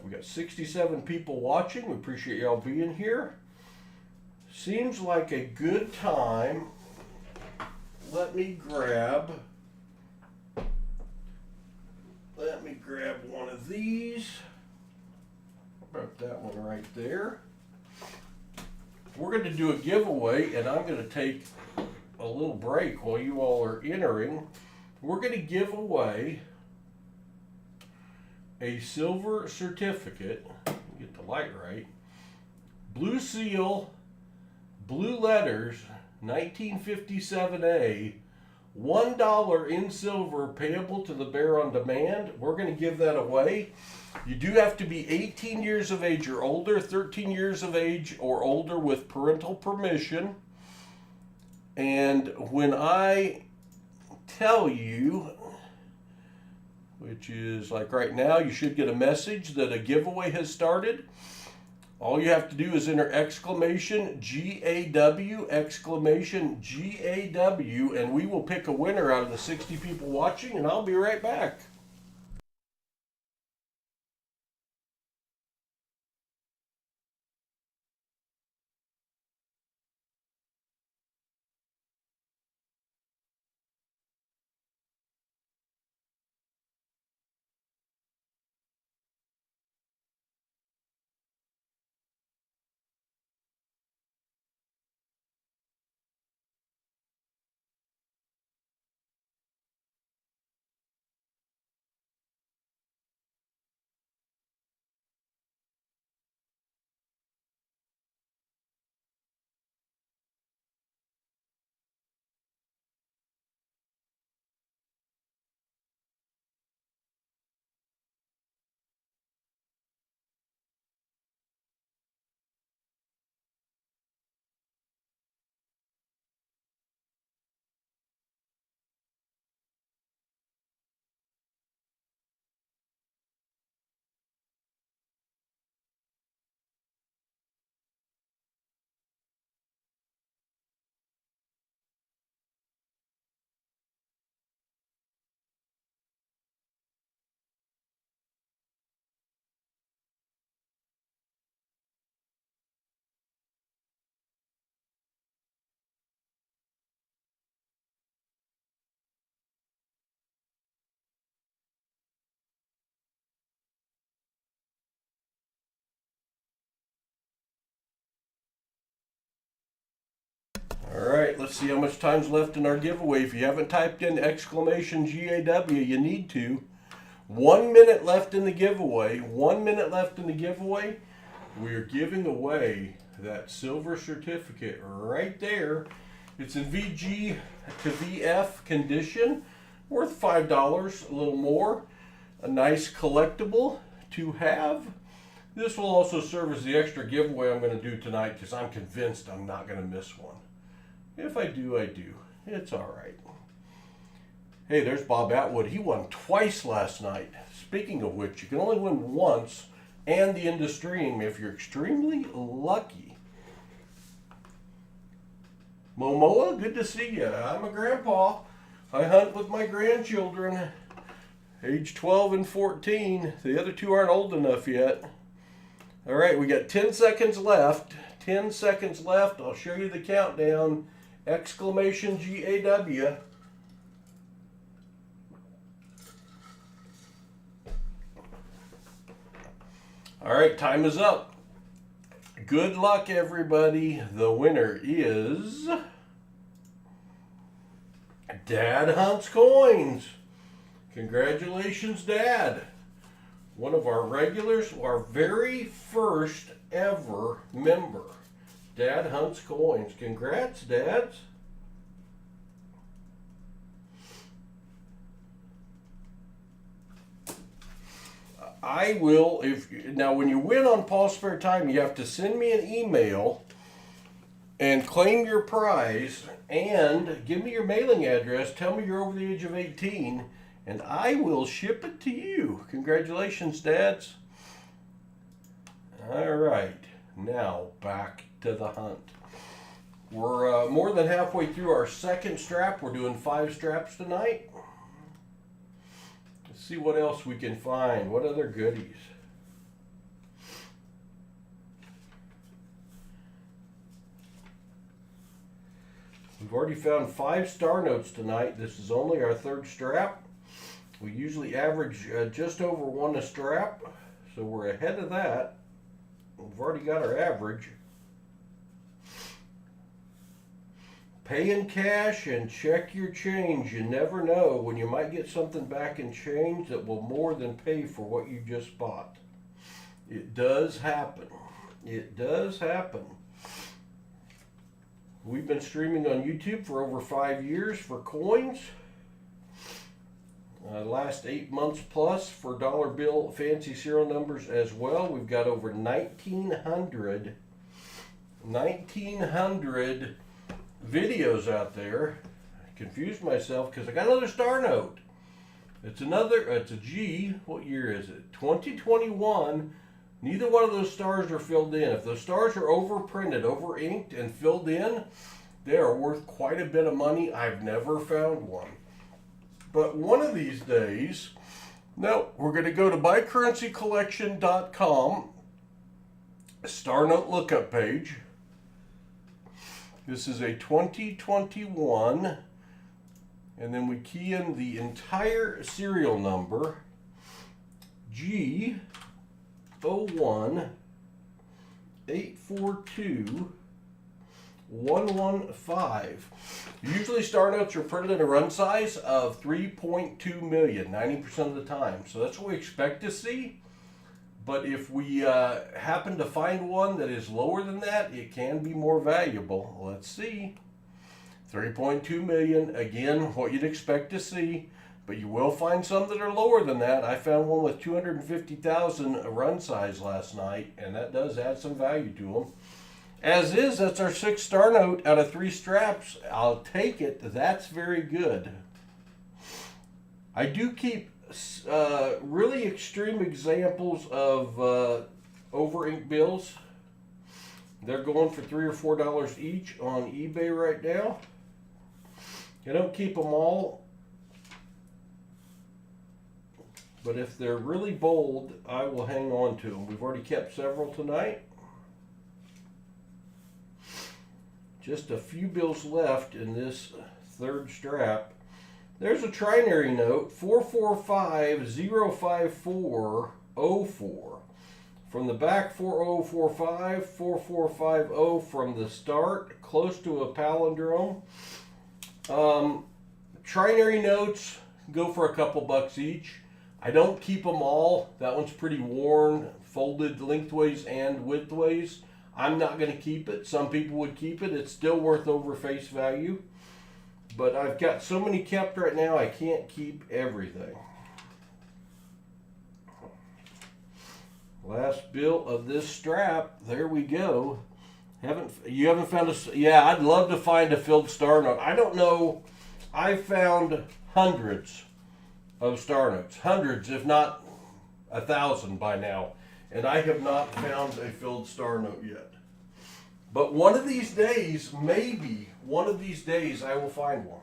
We got 67 people watching. We appreciate y'all being here. Seems like a good time. Let me grab of these. About that one right there. We're going to do a giveaway, and I'm going to take a little break while you all are entering. We're going to give away a silver certificate. Get the light right. Blue seal, blue letters, 1957A, $1 in silver payable to the Bear on Demand. We're going to give that away. You do have to be 18 years of age or older, 13 years of age or older with parental permission. And when I tell you, which is like right now, you should get a message that a giveaway has started. All you have to do is enter exclamation GAW, exclamation GAW, and we will pick a winner out of the 60 people watching, and I'll be right back. All right, let's see how much time's left in our giveaway. If you haven't typed in exclamation GAW, you need to. 1 minute left in the giveaway. 1 minute left in the giveaway. We're giving away that silver certificate right there. It's in VG to VF condition, worth $5, a little more. A nice collectible to have. This will also serve as the extra giveaway I'm going to do tonight because I'm convinced I'm not going to miss one. If I do, I do. It's all right. Hey, there's Bob Atwood. He won twice last night. Speaking of which, you can only win once and the end of stream if you're extremely lucky. Momoa, good to see you. I'm a grandpa. I hunt with my grandchildren, age 12 and 14. The other two aren't old enough yet. All right, we got 10 seconds left. 10 seconds left. I'll show you the countdown. Exclamation GAW. All right, time is up. Good luck, everybody. The winner is Dad Hunts Coins. Congratulations, Dad. One of our regulars, our very first ever member. Dad Hunts Coins. Congrats, Dads. I will, now when you win on PasSpareTime, you have to send me an email and claim your prize and give me your mailing address. Tell me you're over the age of 18 and I will ship it to you. Congratulations, Dads. All right, now back to the hunt. We're more than halfway through our second strap. We're doing 5 straps tonight. Let's see what else we can find. What other goodies? We've already found 5 star notes tonight. This is only our 3rd strap. We usually average just over 1 a strap, so we're ahead of that. We've already got our average. Pay in cash and check your change. You never know when you might get something back in change that will more than pay for what you just bought. It does happen. It does happen. We've been streaming on YouTube for over 5 years for coins. Last 8 months plus for dollar bill fancy serial numbers as well. We've got over 1,900 videos out there. I confused myself because I got another star note. It's a G. What year is it? 2021. Neither one of those stars are filled in. If those stars are overprinted, over inked, and filled in, they are worth quite a bit of money. I've never found one. But one of these days, now we're going to go to mycurrencycollection.com, star note lookup page. This is a 2021, and then we key in the entire serial number, G01842115. Usually star notes are printed in a run size of 3.2 million, 90% of the time. So that's what we expect to see. But if we happen to find one that is lower than that, it can be more valuable. Let's see. 3.2 million, again, what you'd expect to see. But you will find some that are lower than that. I found one with 250,000 run size last night, and that does add some value to them. As is, that's our 6th star note out of 3 straps. I'll take it. That's very good. I do keep really extreme examples of over ink bills. They're going for $3 or $4 each on eBay right now. I don't keep them all, but if they're really bold, I will hang on to them. We've already kept several tonight. Just a few bills left in this 3rd strap. There's a trinary note, 445-054-04. From the back, 4045, 4450 from the start, close to a palindrome. Trinary notes go for a couple bucks each. I don't keep them all. That one's pretty worn, folded lengthways and widthways. I'm not going to keep it. Some people would keep it. It's still worth over face value. But I've got so many kept right now, I can't keep everything. Last bill of this strap. There we go. You haven't found a... Yeah, I'd love to find a filled star note. I don't know. I've found hundreds of star notes. Hundreds, if not 1,000 by now. And I have not found a filled star note yet. But one of these days, maybe one of these days, I will find one.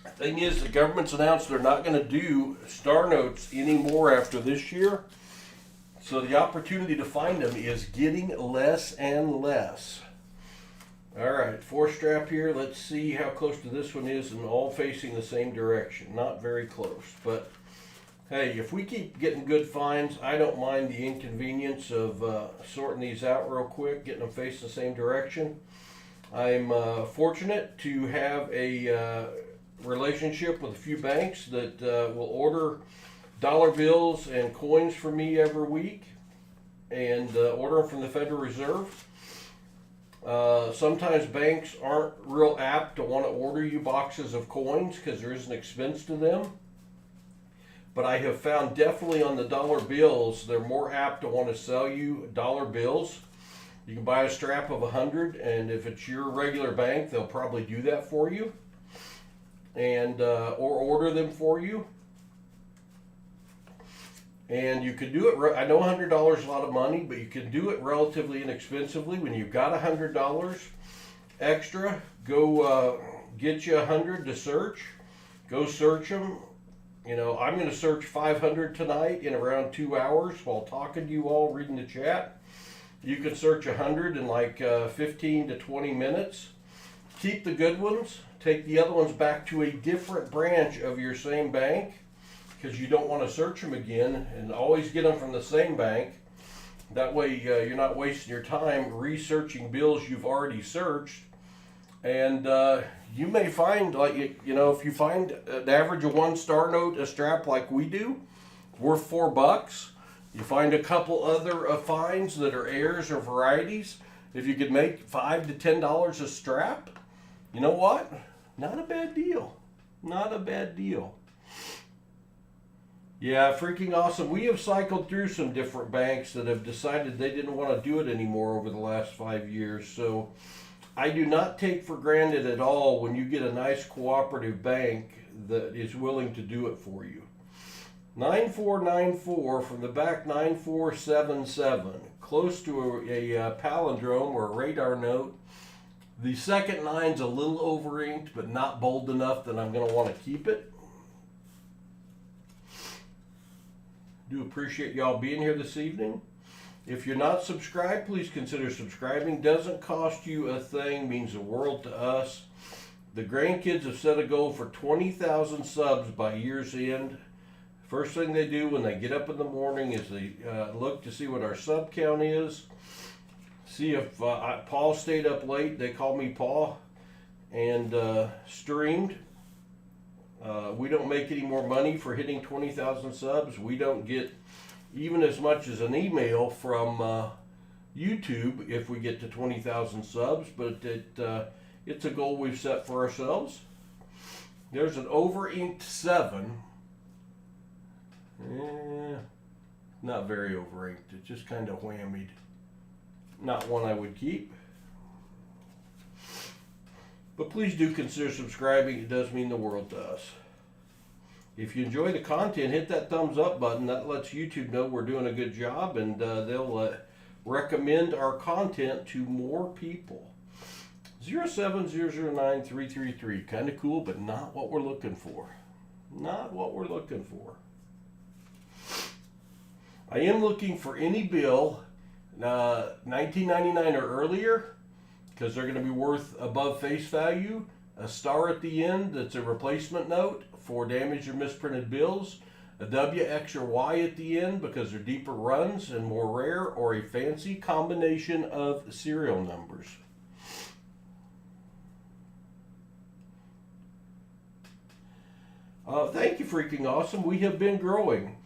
The thing is, the government's announced they're not going to do star notes anymore after this year. So the opportunity to find them is getting less and less. All right, 4th strap here. Let's see how close to this one is, and all facing the same direction. Not very close, but hey, if we keep getting good finds, I don't mind the inconvenience of sorting these out real quick, getting them facing the same direction. I'm fortunate to have a relationship with a few banks that will order dollar bills and coins for me every week, and order them from the Federal Reserve. Sometimes banks aren't real apt to want to order you boxes of coins because there is an expense to them. But I have found definitely on the dollar bills, they're more apt to want to sell you dollar bills. You can buy a strap of 100, and if it's your regular bank, they'll probably do that for you, and or order them for you. And you can do it. I know $100 is a lot of money, but you can do it relatively inexpensively. When you've got $100 extra, go get you 100 to search. Go search them. You know, I'm going to search 500 tonight in around 2 hours while talking to you all, reading the chat. You can search 100 in like 15 to 20 minutes. keep the good ones. Take the other ones back to a different branch of your same bank, because you don't want to search them again, and always get them from the same bank. That way you're not wasting your time researching bills you've already searched. And you may find, like, if you find an average of one star note a strap like we do, worth $4. You find a couple other finds that are airs or varieties. If you could make $5 to $10 a strap, you know what? Not a bad deal. Not a bad deal. Yeah, freaking awesome. We have cycled through some different banks that have decided they didn't want to do it anymore over the last 5 years. So I do not take for granted at all when you get a nice cooperative bank that is willing to do it for you. 9494 from the back 9477. Close to a palindrome or a radar note. The second nine's a little over inked, but not bold enough that I'm going to want to keep it. Do appreciate y'all being here this evening. If you're not subscribed, please consider subscribing. Doesn't cost you a thing, means the world to us. The grandkids have set a goal for 20,000 subs by year's end. First thing they do when they get up in the morning is they look to see what our sub count is. See if Paul stayed up late. They call me Paul. And streamed. We don't make any more money for hitting 20,000 subs. We don't get even as much as an email from YouTube if we get to 20,000 subs, but it's a goal we've set for ourselves. There's an over-inked 7. Not very over-inked. It's just kind of whammied. Not one I would keep. But please do consider subscribing. It does mean the world to us. If you enjoy the content, hit that thumbs up button. That lets YouTube know we're doing a good job, and they'll recommend our content to more people. 07009-333. Kind of cool, but not what we're looking for. Not what we're looking for. I am looking for any bill, $19.99 or earlier, because they're going to be worth above face value. A star at the end that's a replacement note for damaged or misprinted bills. A W, X, or Y at the end because they're deeper runs and more rare, or a fancy combination of serial numbers. Thank you, freaking awesome. We have been growing.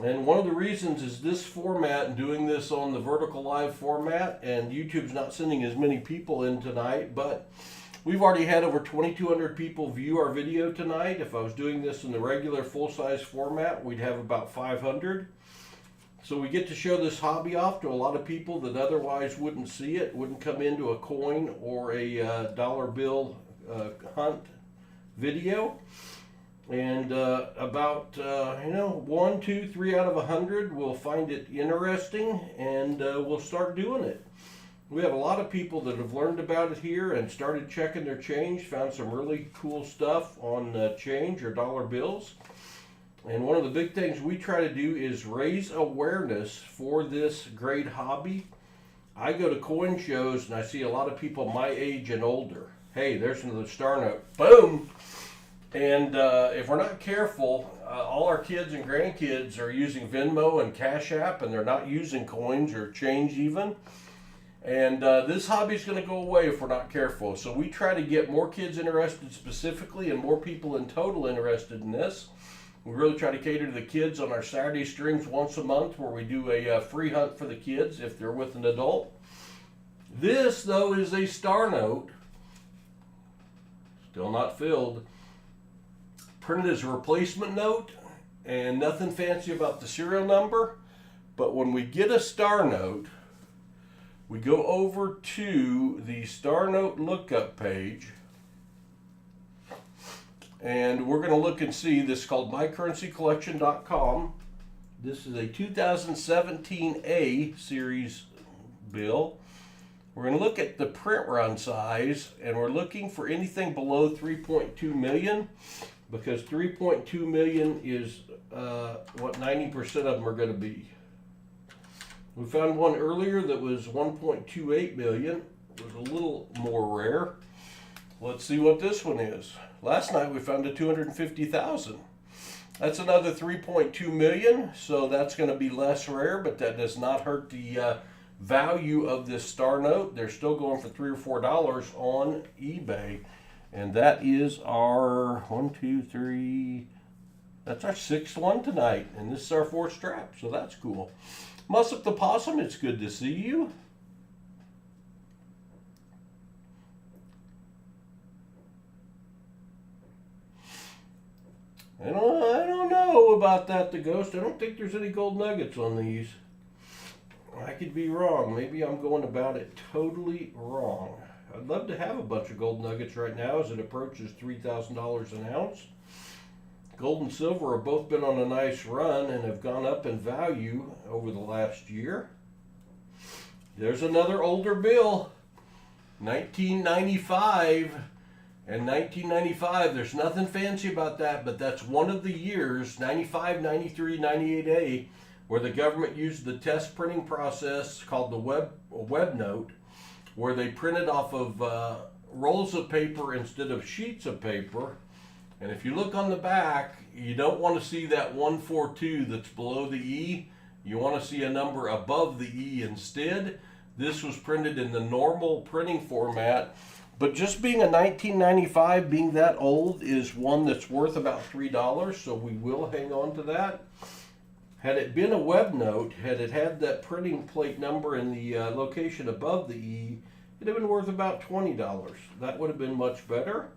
And one of the reasons is this format and doing this on the vertical live format, and YouTube's not sending as many people in tonight, but we've already had over 2,200 people view our video tonight. If I was doing this in the regular full-size format, we'd have about 500. So we get to show this hobby off to a lot of people that otherwise wouldn't see it, wouldn't come into a coin or a dollar bill hunt video. And about 1, 2, 3 out of 100 will find it interesting, and we'll start doing it. We have a lot of people that have learned about it here and started checking their change, found some really cool stuff on change or dollar bills. And one of the big things we try to do is raise awareness for this great hobby. I go to coin shows and I see a lot of people my age and older. Hey, there's another star note. Boom! And if we're not careful, all our kids and grandkids are using Venmo and Cash App, and they're not using coins or change even. And this hobby is going to go away if we're not careful. So we try to get more kids interested specifically and more people in total interested in this. We really try to cater to the kids on our Saturday streams once a month, where we do a free hunt for the kids if they're with an adult. This, though, is a star note. Still not filled. Printed as a replacement note, and nothing fancy about the serial number. But when we get a star note, we go over to the star note lookup page, and we're going to look and see. This is called mycurrencycollection.com. This is a 2017A series bill. We're going to look at the print run size, and we're looking for anything below 3.2 million. Because 3.2 million is what 90% of them are going to be. We found one earlier that was 1.28 million. It was a little more rare. Let's see what this one is. Last night we found a 250,000. That's another 3.2 million, so that's going to be less rare, but that does not hurt the value of this star note. They're still going for $3 or $4 on eBay, and that is our 1, 2, 3. That's our 6th one tonight, and this is our 4th strap, so that's cool. Musup the Possum, it's good to see you. I don't know about that, the Ghost. I don't think there's any gold nuggets on these. I could be wrong. Maybe I'm going about it totally wrong. I'd love to have a bunch of gold nuggets right now as it approaches $3,000 an ounce. Gold and silver have both been on a nice run and have gone up in value over the last year. There's another older bill, 1995. And 1995, there's nothing fancy about that, but that's one of the years, 95, 93, 98A, where the government used the test printing process called the web note, where they printed off of rolls of paper instead of sheets of paper. And if you look on the back, you don't want to see that 142 that's below the E. You want to see a number above the E instead. This was printed in the normal printing format. But just being a 1995, being that old, is one that's worth about $3, so we will hang on to that. Had it been a web note, had it had that printing plate number in the location above the E, it'd have been worth about $20. That would have been much better.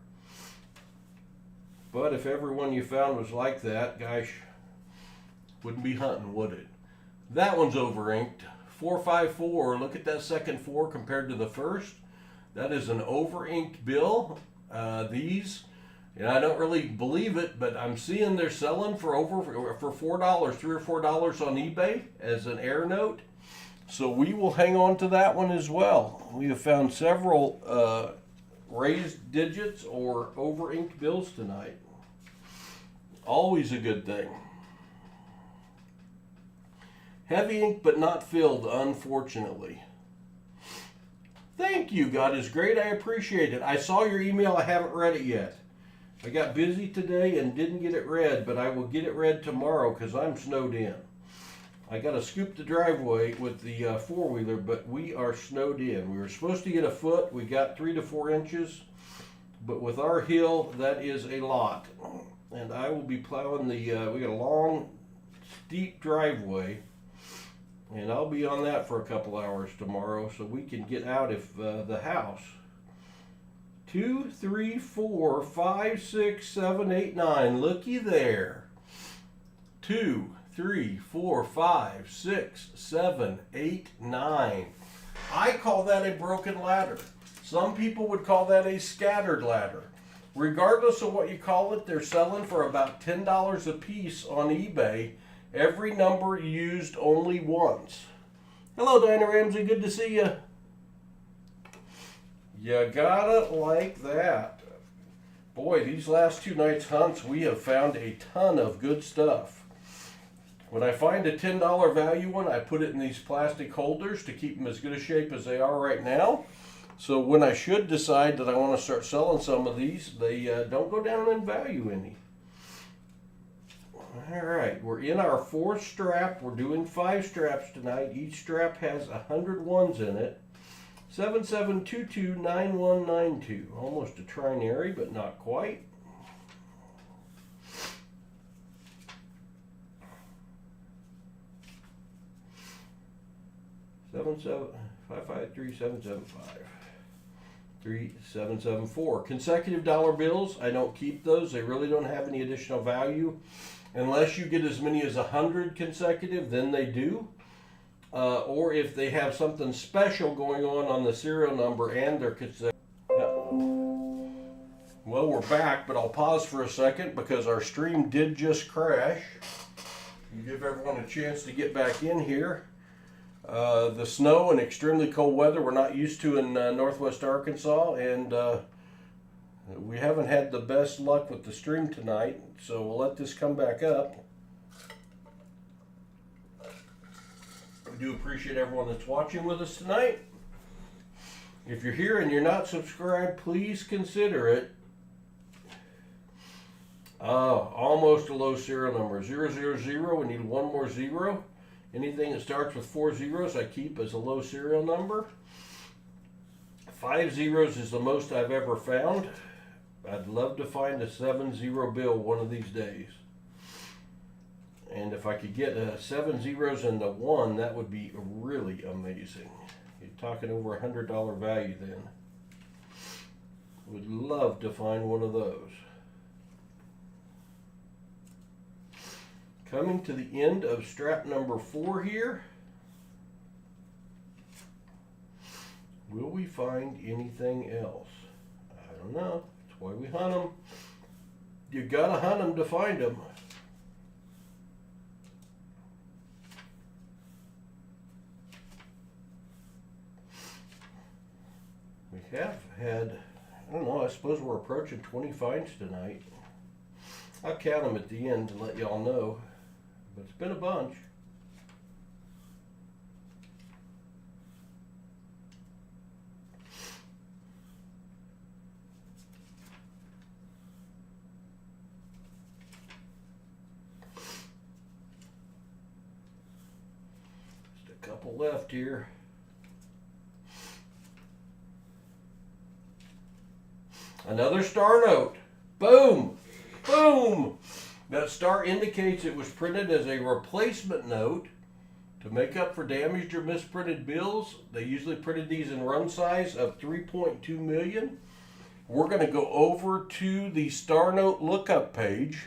But if everyone you found was like that, gosh, wouldn't be hunting, would it? That one's over inked. 454, look at that second 4 compared to the first. That is an over-inked bill. These, and I don't really believe it, but I'm seeing they're selling for $4, $3 or $4 on eBay as an air note. So we will hang on to that one as well. We have found several raised digits or over-inked bills tonight. Always a good thing. Heavy ink but not filled, unfortunately. Thank you. God is great. I appreciate it. I saw your email. I haven't read it yet. I got busy today and didn't get it read, but I will get it read tomorrow because I'm snowed in. I got to scoop the driveway with the four-wheeler, but we are snowed in. We were supposed to get a foot. We got 3 to 4 inches, but with our hill, that is a lot. And I will be plowing the, we got a long, steep driveway. And I'll be on that for a couple hours tomorrow so we can get out of the house. 2, 3, 4, 5, 6, 7, 8, 9. Looky there. 2, 3, 4, 5, 6, 7, 8, 9. I call that a broken ladder. Some people would call that a scattered ladder. Regardless of what you call it, they're selling for about $10 a piece on eBay. Every number used only once. Hello, Dinah Ramsey. Good to see you. You gotta like that. Boy, these last 2 nights' hunts, we have found a ton of good stuff. When I find a $10 value one, I put it in these plastic holders to keep them as good a shape as they are right now. So when I should decide that I want to start selling some of these, they don't go down in value any. Alright, we're in our 4th strap. We're doing 5 straps tonight. Each strap has 100 ones in it. 77229192. Almost a trinary, but not quite. Seven 553-775. 3774. Consecutive dollar bills, I don't keep those. They really don't have any additional value. Unless you get as many as 100 consecutive, then they do. Or if they have something special going on the serial number and their consecutive. Well, we're back, but I'll pause for a second because our stream did just crash. Give everyone a chance to get back in here. The snow and extremely cold weather we're not used to in northwest Arkansas, and we haven't had the best luck with the stream tonight, so we'll let this come back up. We do appreciate everyone that's watching with us tonight. If you're here and you're not subscribed, please consider it. Almost a low serial number. 000, we need one more zero. Anything that starts with 4 zeros I keep as a low serial number. 5 zeros is the most I've ever found. I'd love to find a 7-0 bill one of these days. And if I could get 7 zeros and a 1, that would be really amazing. You're talking over $100 value then. Would love to find one of those. Coming to the end of strap number 4 here. Will we find anything else? I don't know. That's why we hunt them. You gotta hunt them to find them. We have had, I don't know, I suppose we're approaching 20 finds tonight. I'll count them at the end to let y'all know. But it's been a bunch. Just a couple left here. Another star note. Boom! Boom! That star indicates it was printed as a replacement note to make up for damaged or misprinted bills. They usually printed these in run size of 3.2 million. We're going to go over to the star note lookup page.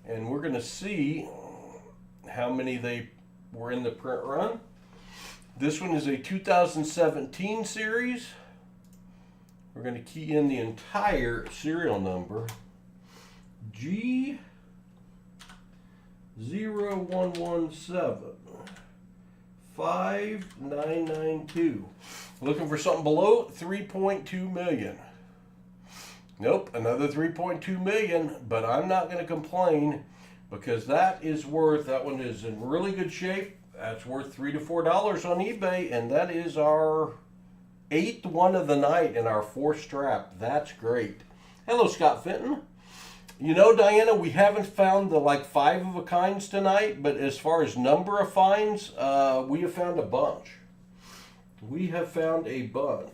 And we're going to see how many they were in the print run. This one is a 2017 series. We're going to key in the entire serial number, G01175992. Looking for something below 3.2 million. Nope, another 3.2 million, but I'm not going to complain because that one is in really good shape. That's worth $3 to $4 on eBay, and that is our 8th one of the night in our 4th strap. That's great. Hello, Scott Fenton. You know, Diana, we haven't found the 5 of a kinds tonight, but as far as number of finds, we have found a bunch. We have found a bunch.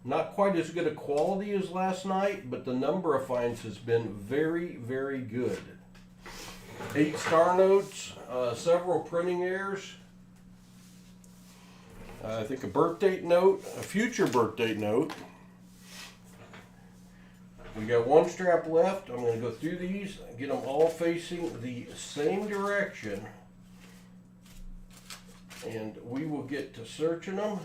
Not quite as good a quality as last night, but the number of finds has been very, very good. 8 star notes, several printing errors. I think a birth date note, a future birth date note. We got 1 strap left. I'm going to go through these and get them all facing the same direction. And we will get to searching them.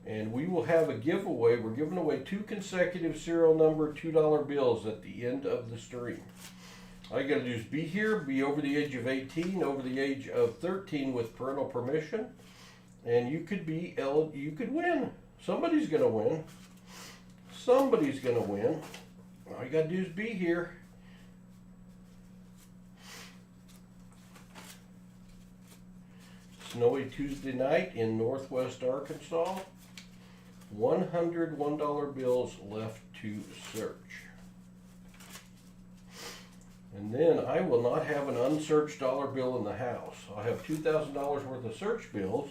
And we will have a giveaway. We're giving away 2 consecutive serial number $2 bills at the end of the stream. All you got to do is be here, be over the age of 18, over the age of 13 with parental permission, and you could win. Somebody's going to win. Somebody's going to win. All you got to do is be here. Snowy Tuesday night in Northwest Arkansas. $101 bills left to search. And then I will not have an unsearched dollar bill in the house. I'll have $2,000 worth of search bills,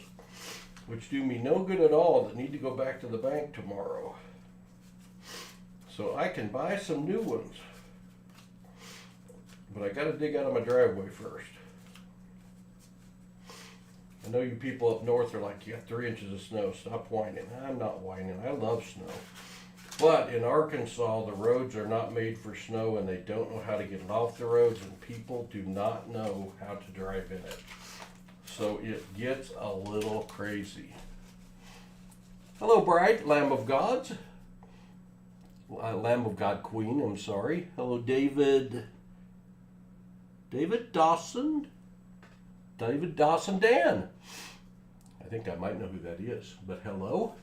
which do me no good at all, that need to go back to the bank tomorrow. So I can buy some new ones. But I got to dig out of my driveway first. I know you people up north are like, you got 3 inches of snow, stop whining. I'm not whining, I love snow. But in Arkansas, the roads are not made for snow and they don't know how to get it off the roads, and people do not know how to drive in it. So it gets a little crazy. Hello, bride, Lamb of Gods. Lamb of God Queen, I'm sorry. Hello, David. David Dawson? David Dawson Dan. I think I might know who that is, but hello.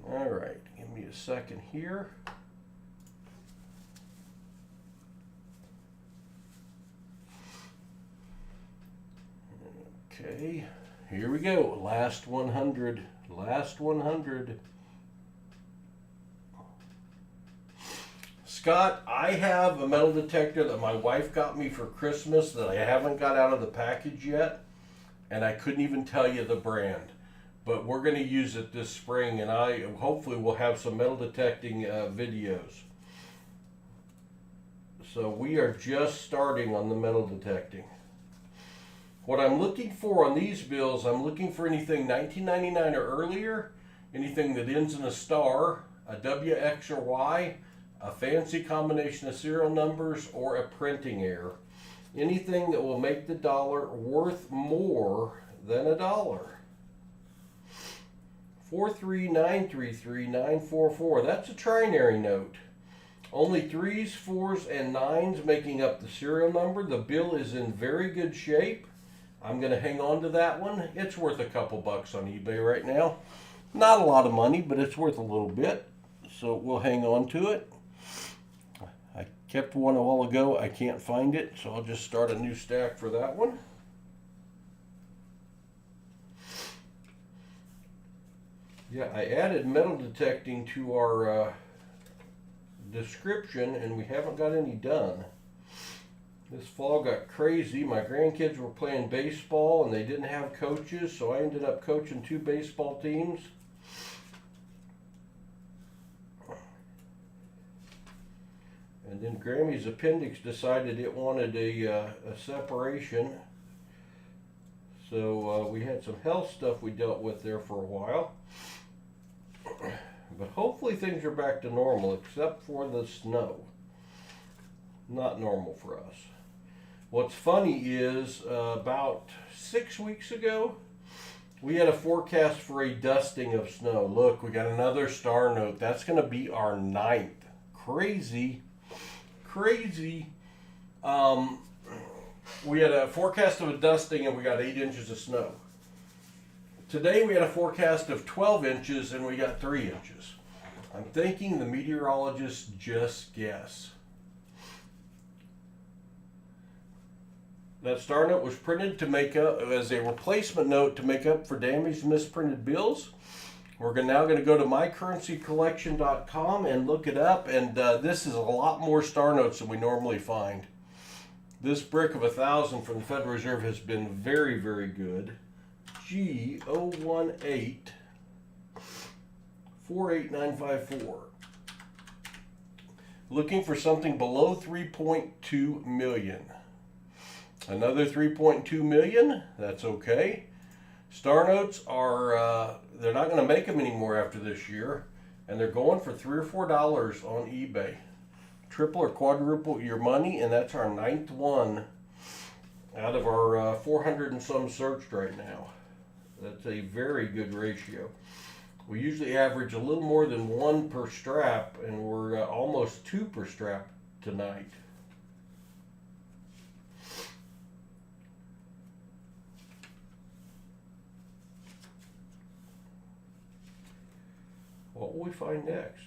All right, give Give me a second here. Okay, here we go. Last 100. Last 100. Scott, I have a metal detector that my wife got me for Christmas that I haven't got out of the package yet, and I couldn't even tell you the brand. But we're going to use it this spring, and I hopefully will have some metal detecting videos. So we are just starting on the metal detecting. What I'm looking for on these bills, I'm looking for anything 1999 or earlier, anything that ends in a star, a W, X, or Y, a fancy combination of serial numbers, or a printing error. Anything that will make the dollar worth more than a dollar. 43933 that's a trinary note. Only 3s, 4s, and 9s making up the serial number. The bill is in very good shape. I'm going to hang on to that one. It's worth a couple bucks on eBay right now. Not a lot of money, but it's worth a little bit. So we'll hang on to it. I kept one a while ago. I can't find it, so I'll just start a new stack for that one. Yeah, I added metal detecting to our description, and we haven't got any done. This fall got crazy. My grandkids were playing baseball, and they didn't have coaches, so I ended up coaching 2 baseball teams. And then Grammy's appendix decided it wanted a separation. So we had some health stuff we dealt with there for a while. But hopefully things are back to normal, except for the snow. Not normal for us. What's funny is about 6 weeks ago, we had a forecast for a dusting of snow. Look, we got another star note. That's going to be our 9th. Crazy. Crazy. We had a forecast of a dusting and we got 8 inches of snow. Today we had a forecast of 12 inches and we got 3 inches. I'm thinking the meteorologists just guess. That star note was printed to make up as a replacement note to make up for damaged misprinted bills. We're now going to go to mycurrencycollection.com and look it up, and this is a lot more star notes than we normally find. This brick of 1,000 from the Federal Reserve has been very, very good. G018 48954. Looking for something below 3.2 million. Another 3.2 million, that's okay. Star notes are, they're not going to make them anymore after this year, and they're going for $3 or $4 on eBay. Triple or quadruple your money, and that's our 9th one out of our 400 and some searched right now. That's a very good ratio. We usually average a little more than 1 per strap, and we're almost 2 per strap tonight. What will we find next?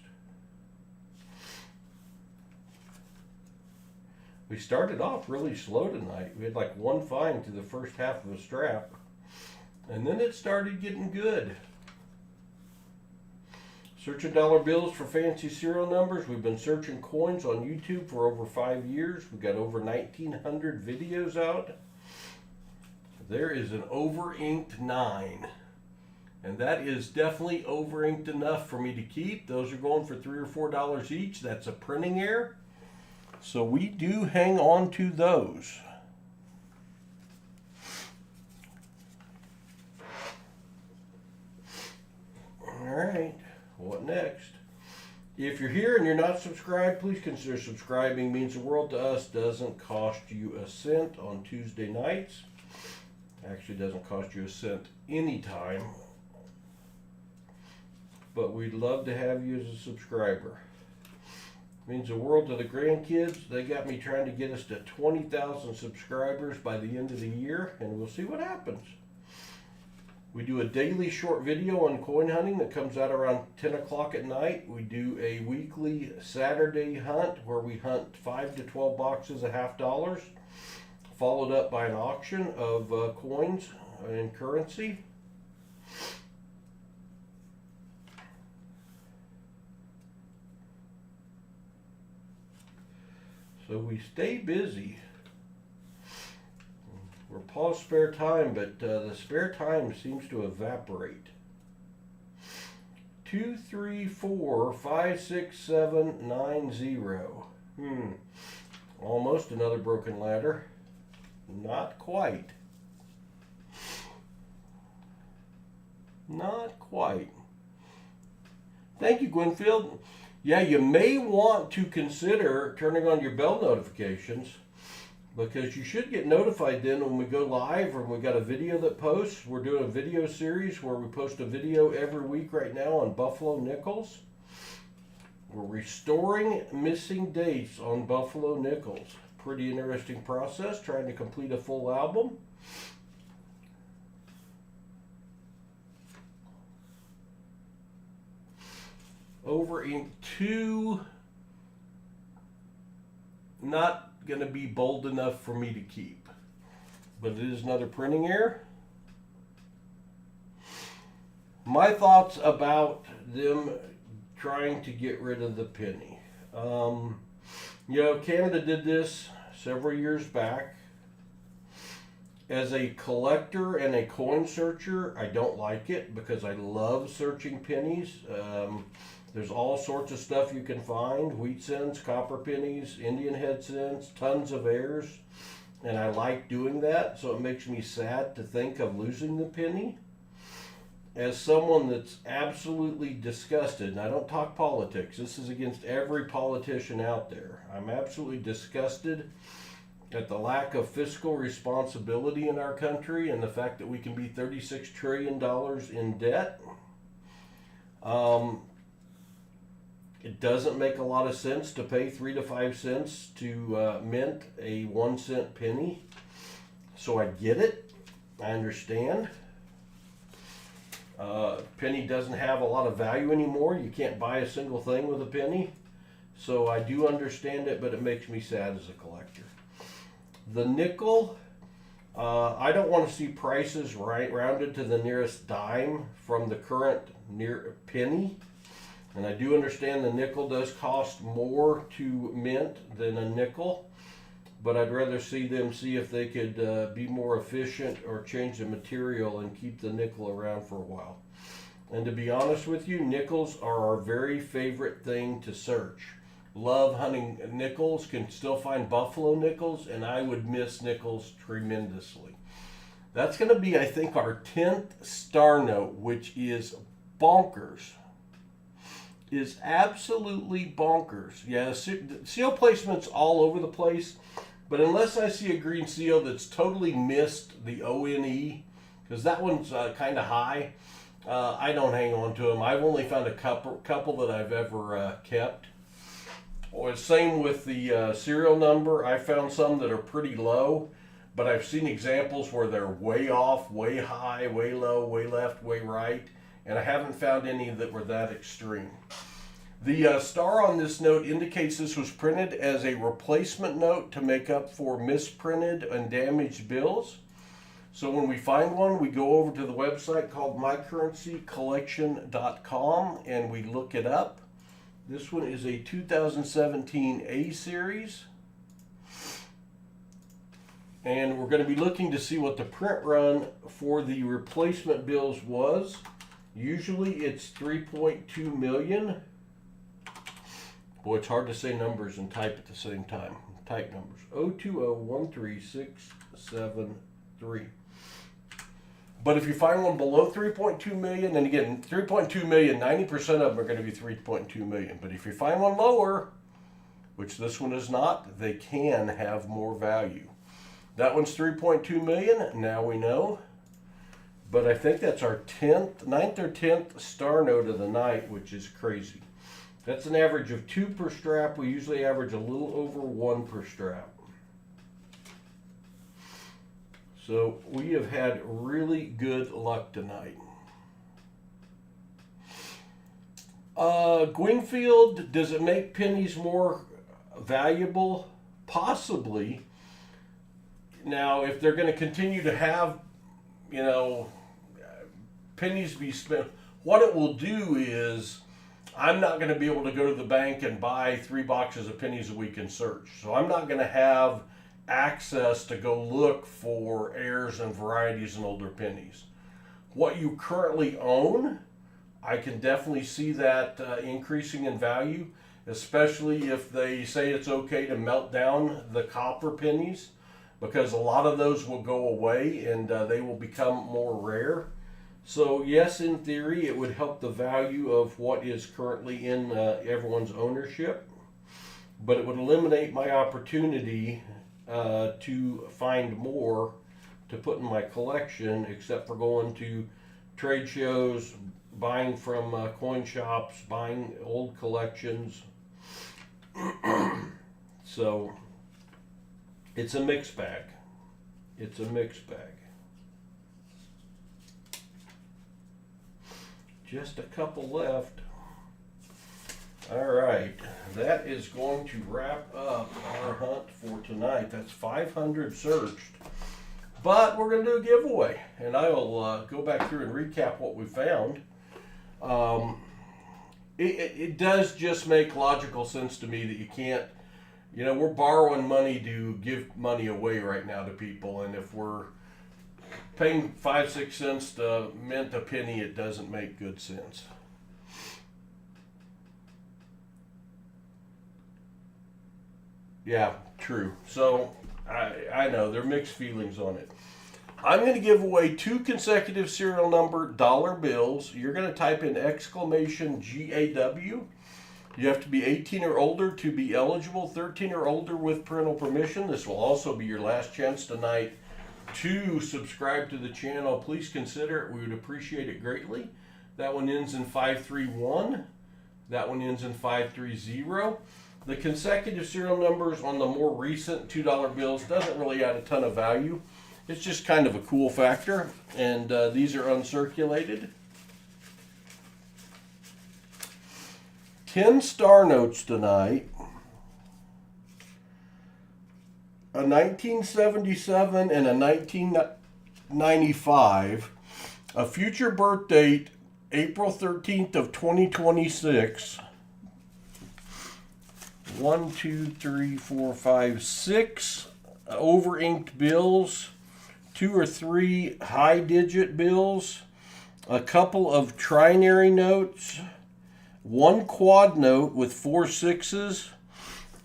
We started off really slow tonight. We had like 1 find to the first half of a strap, and then it started getting good. Searching dollar bills for fancy serial numbers. We've been searching coins on YouTube for over 5 years. We've got over 1,900 videos out. There is an over-inked 9. And that is definitely over-inked enough for me to keep. Those are going for $3 or $4 each. That's a printing error. So we do hang on to those. All right, what next? If you're here and you're not subscribed, please consider subscribing. It means the world to us. Doesn't cost you a cent on Tuesday nights. Actually, doesn't cost you a cent anytime. But we'd love to have you as a subscriber. It means the world to the grandkids. They got me trying to get us to 20,000 subscribers by the end of the year, and we'll see what happens. We do a daily short video on coin hunting that comes out around 10 o'clock at night. We do a weekly Saturday hunt where we hunt 5 to 12 boxes of $50, followed up by an auction of coins and currency. So we stay busy. We're Paul's spare time, but the spare time seems to evaporate. 2, 3, 4, 5, 6, 7, 9, 0. Almost another broken ladder. Not quite. Not quite. Thank you, Gwynfield. Yeah, you may want to consider turning on your bell notifications, because you should get notified then when we go live or when we got a video that posts. We're doing a video series where we post a video every week right now on Buffalo nickels. We're restoring missing dates on Buffalo nickels. Pretty interesting process, trying to complete a full album. Over into, not going to be bold enough for me to keep, but it is another printing error. My thoughts about them trying to get rid of the penny. Canada did this several years back. As a collector and a coin searcher, I don't like it because I love searching pennies. There's all sorts of stuff you can find: wheat cents, copper pennies, Indian head cents, tons of heirs, and I like doing that, so it makes me sad to think of losing the penny. As someone that's absolutely disgusted, and I don't talk politics, this is against every politician out there, I'm absolutely disgusted at the lack of fiscal responsibility in our country and the fact that we can be $36 trillion in debt. It doesn't make a lot of sense to pay 3 to 5 cents to mint a 1 cent penny. So I get it. I understand. Penny doesn't have a lot of value anymore. You can't buy a single thing with a penny. So I do understand it, but it makes me sad as a collector. The nickel, I don't want to see prices rounded to the nearest dime from the current near penny. And I do understand the nickel does cost more to mint than a nickel, but I'd rather see them see if they could be more efficient or change the material and keep the nickel around for a while. And to be honest with you, nickels are our very favorite thing to search. Love hunting nickels, can still find buffalo nickels, and I would miss nickels tremendously. That's going to be, I think, our 10th star note, which is bonkers. Is absolutely bonkers. Yeah, seal placement's all over the place, but unless I see a green seal that's totally missed the ONE, because that one's kind of high, I don't hang on to them. I've only found a couple that I've ever kept. Or same with the serial number. I found some that are pretty low, but I've seen examples where they're way off, way high, way low, way left, way right, and I haven't found any that were that extreme. The star on this note indicates this was printed as a replacement note to make up for misprinted and damaged bills. So when we find one, we go over to the website called mycurrencycollection.com and we look it up. This one is a 2017 A series. And we're going to be looking to see what the print run for the replacement bills was. Usually it's 3.2 million. Boy, it's hard to say numbers and type at the same time. Type numbers. 0201367 But if you find one below 3.2 million, and again, 3.2 million, 90% of them are going to be 3.2 million. But if you find one lower, which this one is not, they can have more value. That one's 3.2 million, now we know. But I think that's our 9th or 10th star note of the night, which is crazy. That's an average of 2 per strap. We usually average a little over 1 per strap. So we have had really good luck tonight. Gwynfield, does it make pennies more valuable? Possibly. Now, if they're going to continue to have, pennies be spent, what it will do is I'm not going to be able to go to the bank and buy 3 boxes of pennies a week and search. So I'm not going to have access to go look for heirs and varieties and older pennies. What you currently own, I can definitely see that increasing in value, especially if they say it's okay to melt down the copper pennies, because a lot of those will go away and they will become more rare. So yes, in theory, it would help the value of what is currently in everyone's ownership, but it would eliminate my opportunity to find more to put in my collection, except for going to trade shows, buying from coin shops, buying old collections. So it's a mixed bag. It's a mixed bag. Just a couple left. All right, that is going to wrap up our hunt for tonight. That's 500 searched. But we're going to do a giveaway, and I will go back through and recap what we found. It does just make logical sense to me that you can't, we're borrowing money to give money away right now to people, and if we're paying 5-6 cents to mint a penny, it doesn't make good sense. Yeah, true. So I know there are mixed feelings on it. I'm going to give away 2 consecutive serial number dollar bills. You're going to type in exclamation GAW. You have to be 18 or older to be eligible, 13 or older with parental permission. This will also be your last chance tonight to subscribe to the channel. Please consider it. We would appreciate it greatly. That one ends in 531. That one ends in 530. The consecutive serial numbers on the more recent $2 bills doesn't really add a ton of value. It's just kind of a cool factor, and these are uncirculated. 10 star notes tonight. A 1977 and a 1995. A future birth date, April 13th of 2026. 1, 2, 3, 4, 5, 6 over-inked bills. 2 or 3 high-digit bills, a couple of trinary notes, 1 quad note with 4 sixes,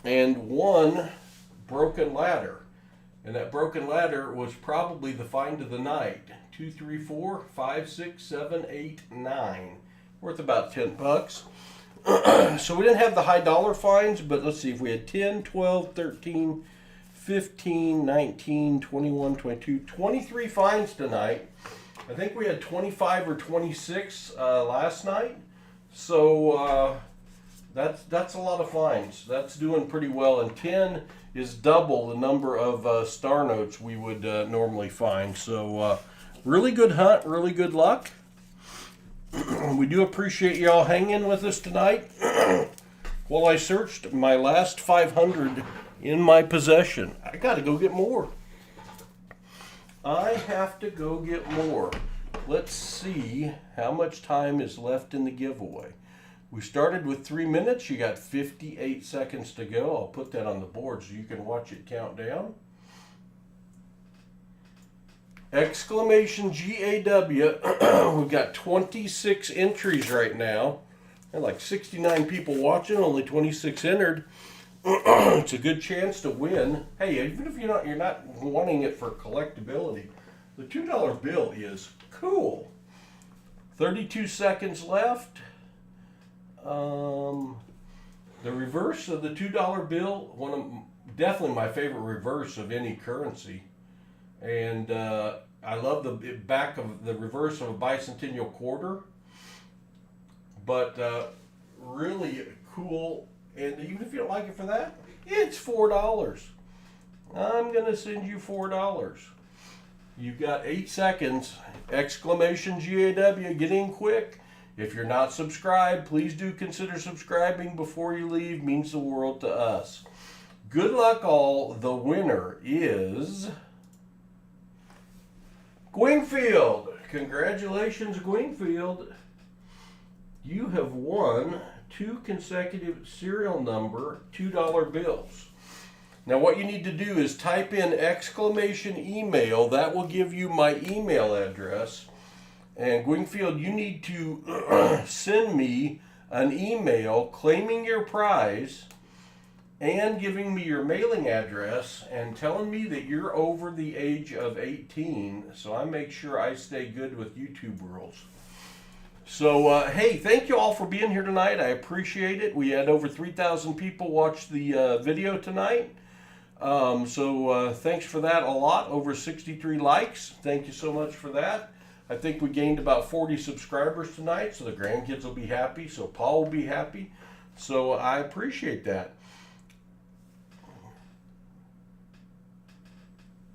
and 1 broken ladder. And that broken ladder was probably the find of the night. 2, 3, 4, 5, 6, 7, 8, 9. Worth about $10. So we didn't have the high dollar finds, but let's see if we had 10, 12, 13, 15, 19, 21, 22, 23 finds tonight. I think we had 25 or 26 last night. So that's a lot of finds. That's doing pretty well. And 10 is double the number of star notes we would normally find. So really good hunt, really good luck. We do appreciate y'all hanging with us tonight while I searched my last 500 in my possession. I got to go get more. I have to go get more. Let's see how much time is left in the giveaway. We started with 3 minutes. You got 58 seconds to go. I'll put that on the board so you can watch it count down. Exclamation GAW. We've got 26 entries right now. And like 69 people watching, only 26 entered. It's a good chance to win. Hey, even if you're not wanting it for collectability, the $2 bill is cool. 32 seconds left. The reverse of the $2 bill, definitely my favorite reverse of any currency. And I love the back of the reverse of a bicentennial quarter. But really cool. And even if you don't like it for that, it's $4. I'm going to send you $4. You've got 8 seconds. Exclamation GAW, get in quick. If you're not subscribed, please do consider subscribing before you leave. Means the world to us. Good luck all. The winner is Gwingfield. Congratulations, Gwingfield. You have won 2 consecutive serial number $2 bills. Now what you need to do is type in exclamation email. That will give you my email address. And Gwingfield, you need to send me an email claiming your prize and giving me your mailing address and telling me that you're over the age of 18, so I make sure I stay good with YouTube rules. So, hey, thank you all for being here tonight. I appreciate it. We had over 3,000 people watch the video tonight. Thanks for that a lot. Over 63 likes. Thank you so much for that. I think we gained about 40 subscribers tonight, so the grandkids will be happy, so Paul will be happy. So I appreciate that.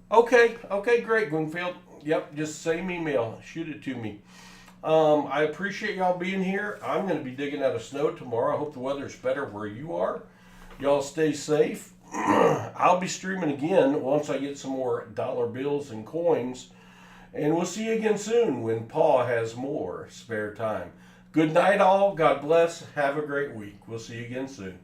Okay, great, Gwingfield. Yep, just same email. Shoot it to me. I appreciate y'all being here. I'm going to be digging out of snow tomorrow. I hope the weather's better where you are. Y'all stay safe. I'll be streaming again once I get some more dollar bills and coins. And we'll see you again soon when Pa has more spare time. Good night, all. God bless. Have a great week. We'll see you again soon.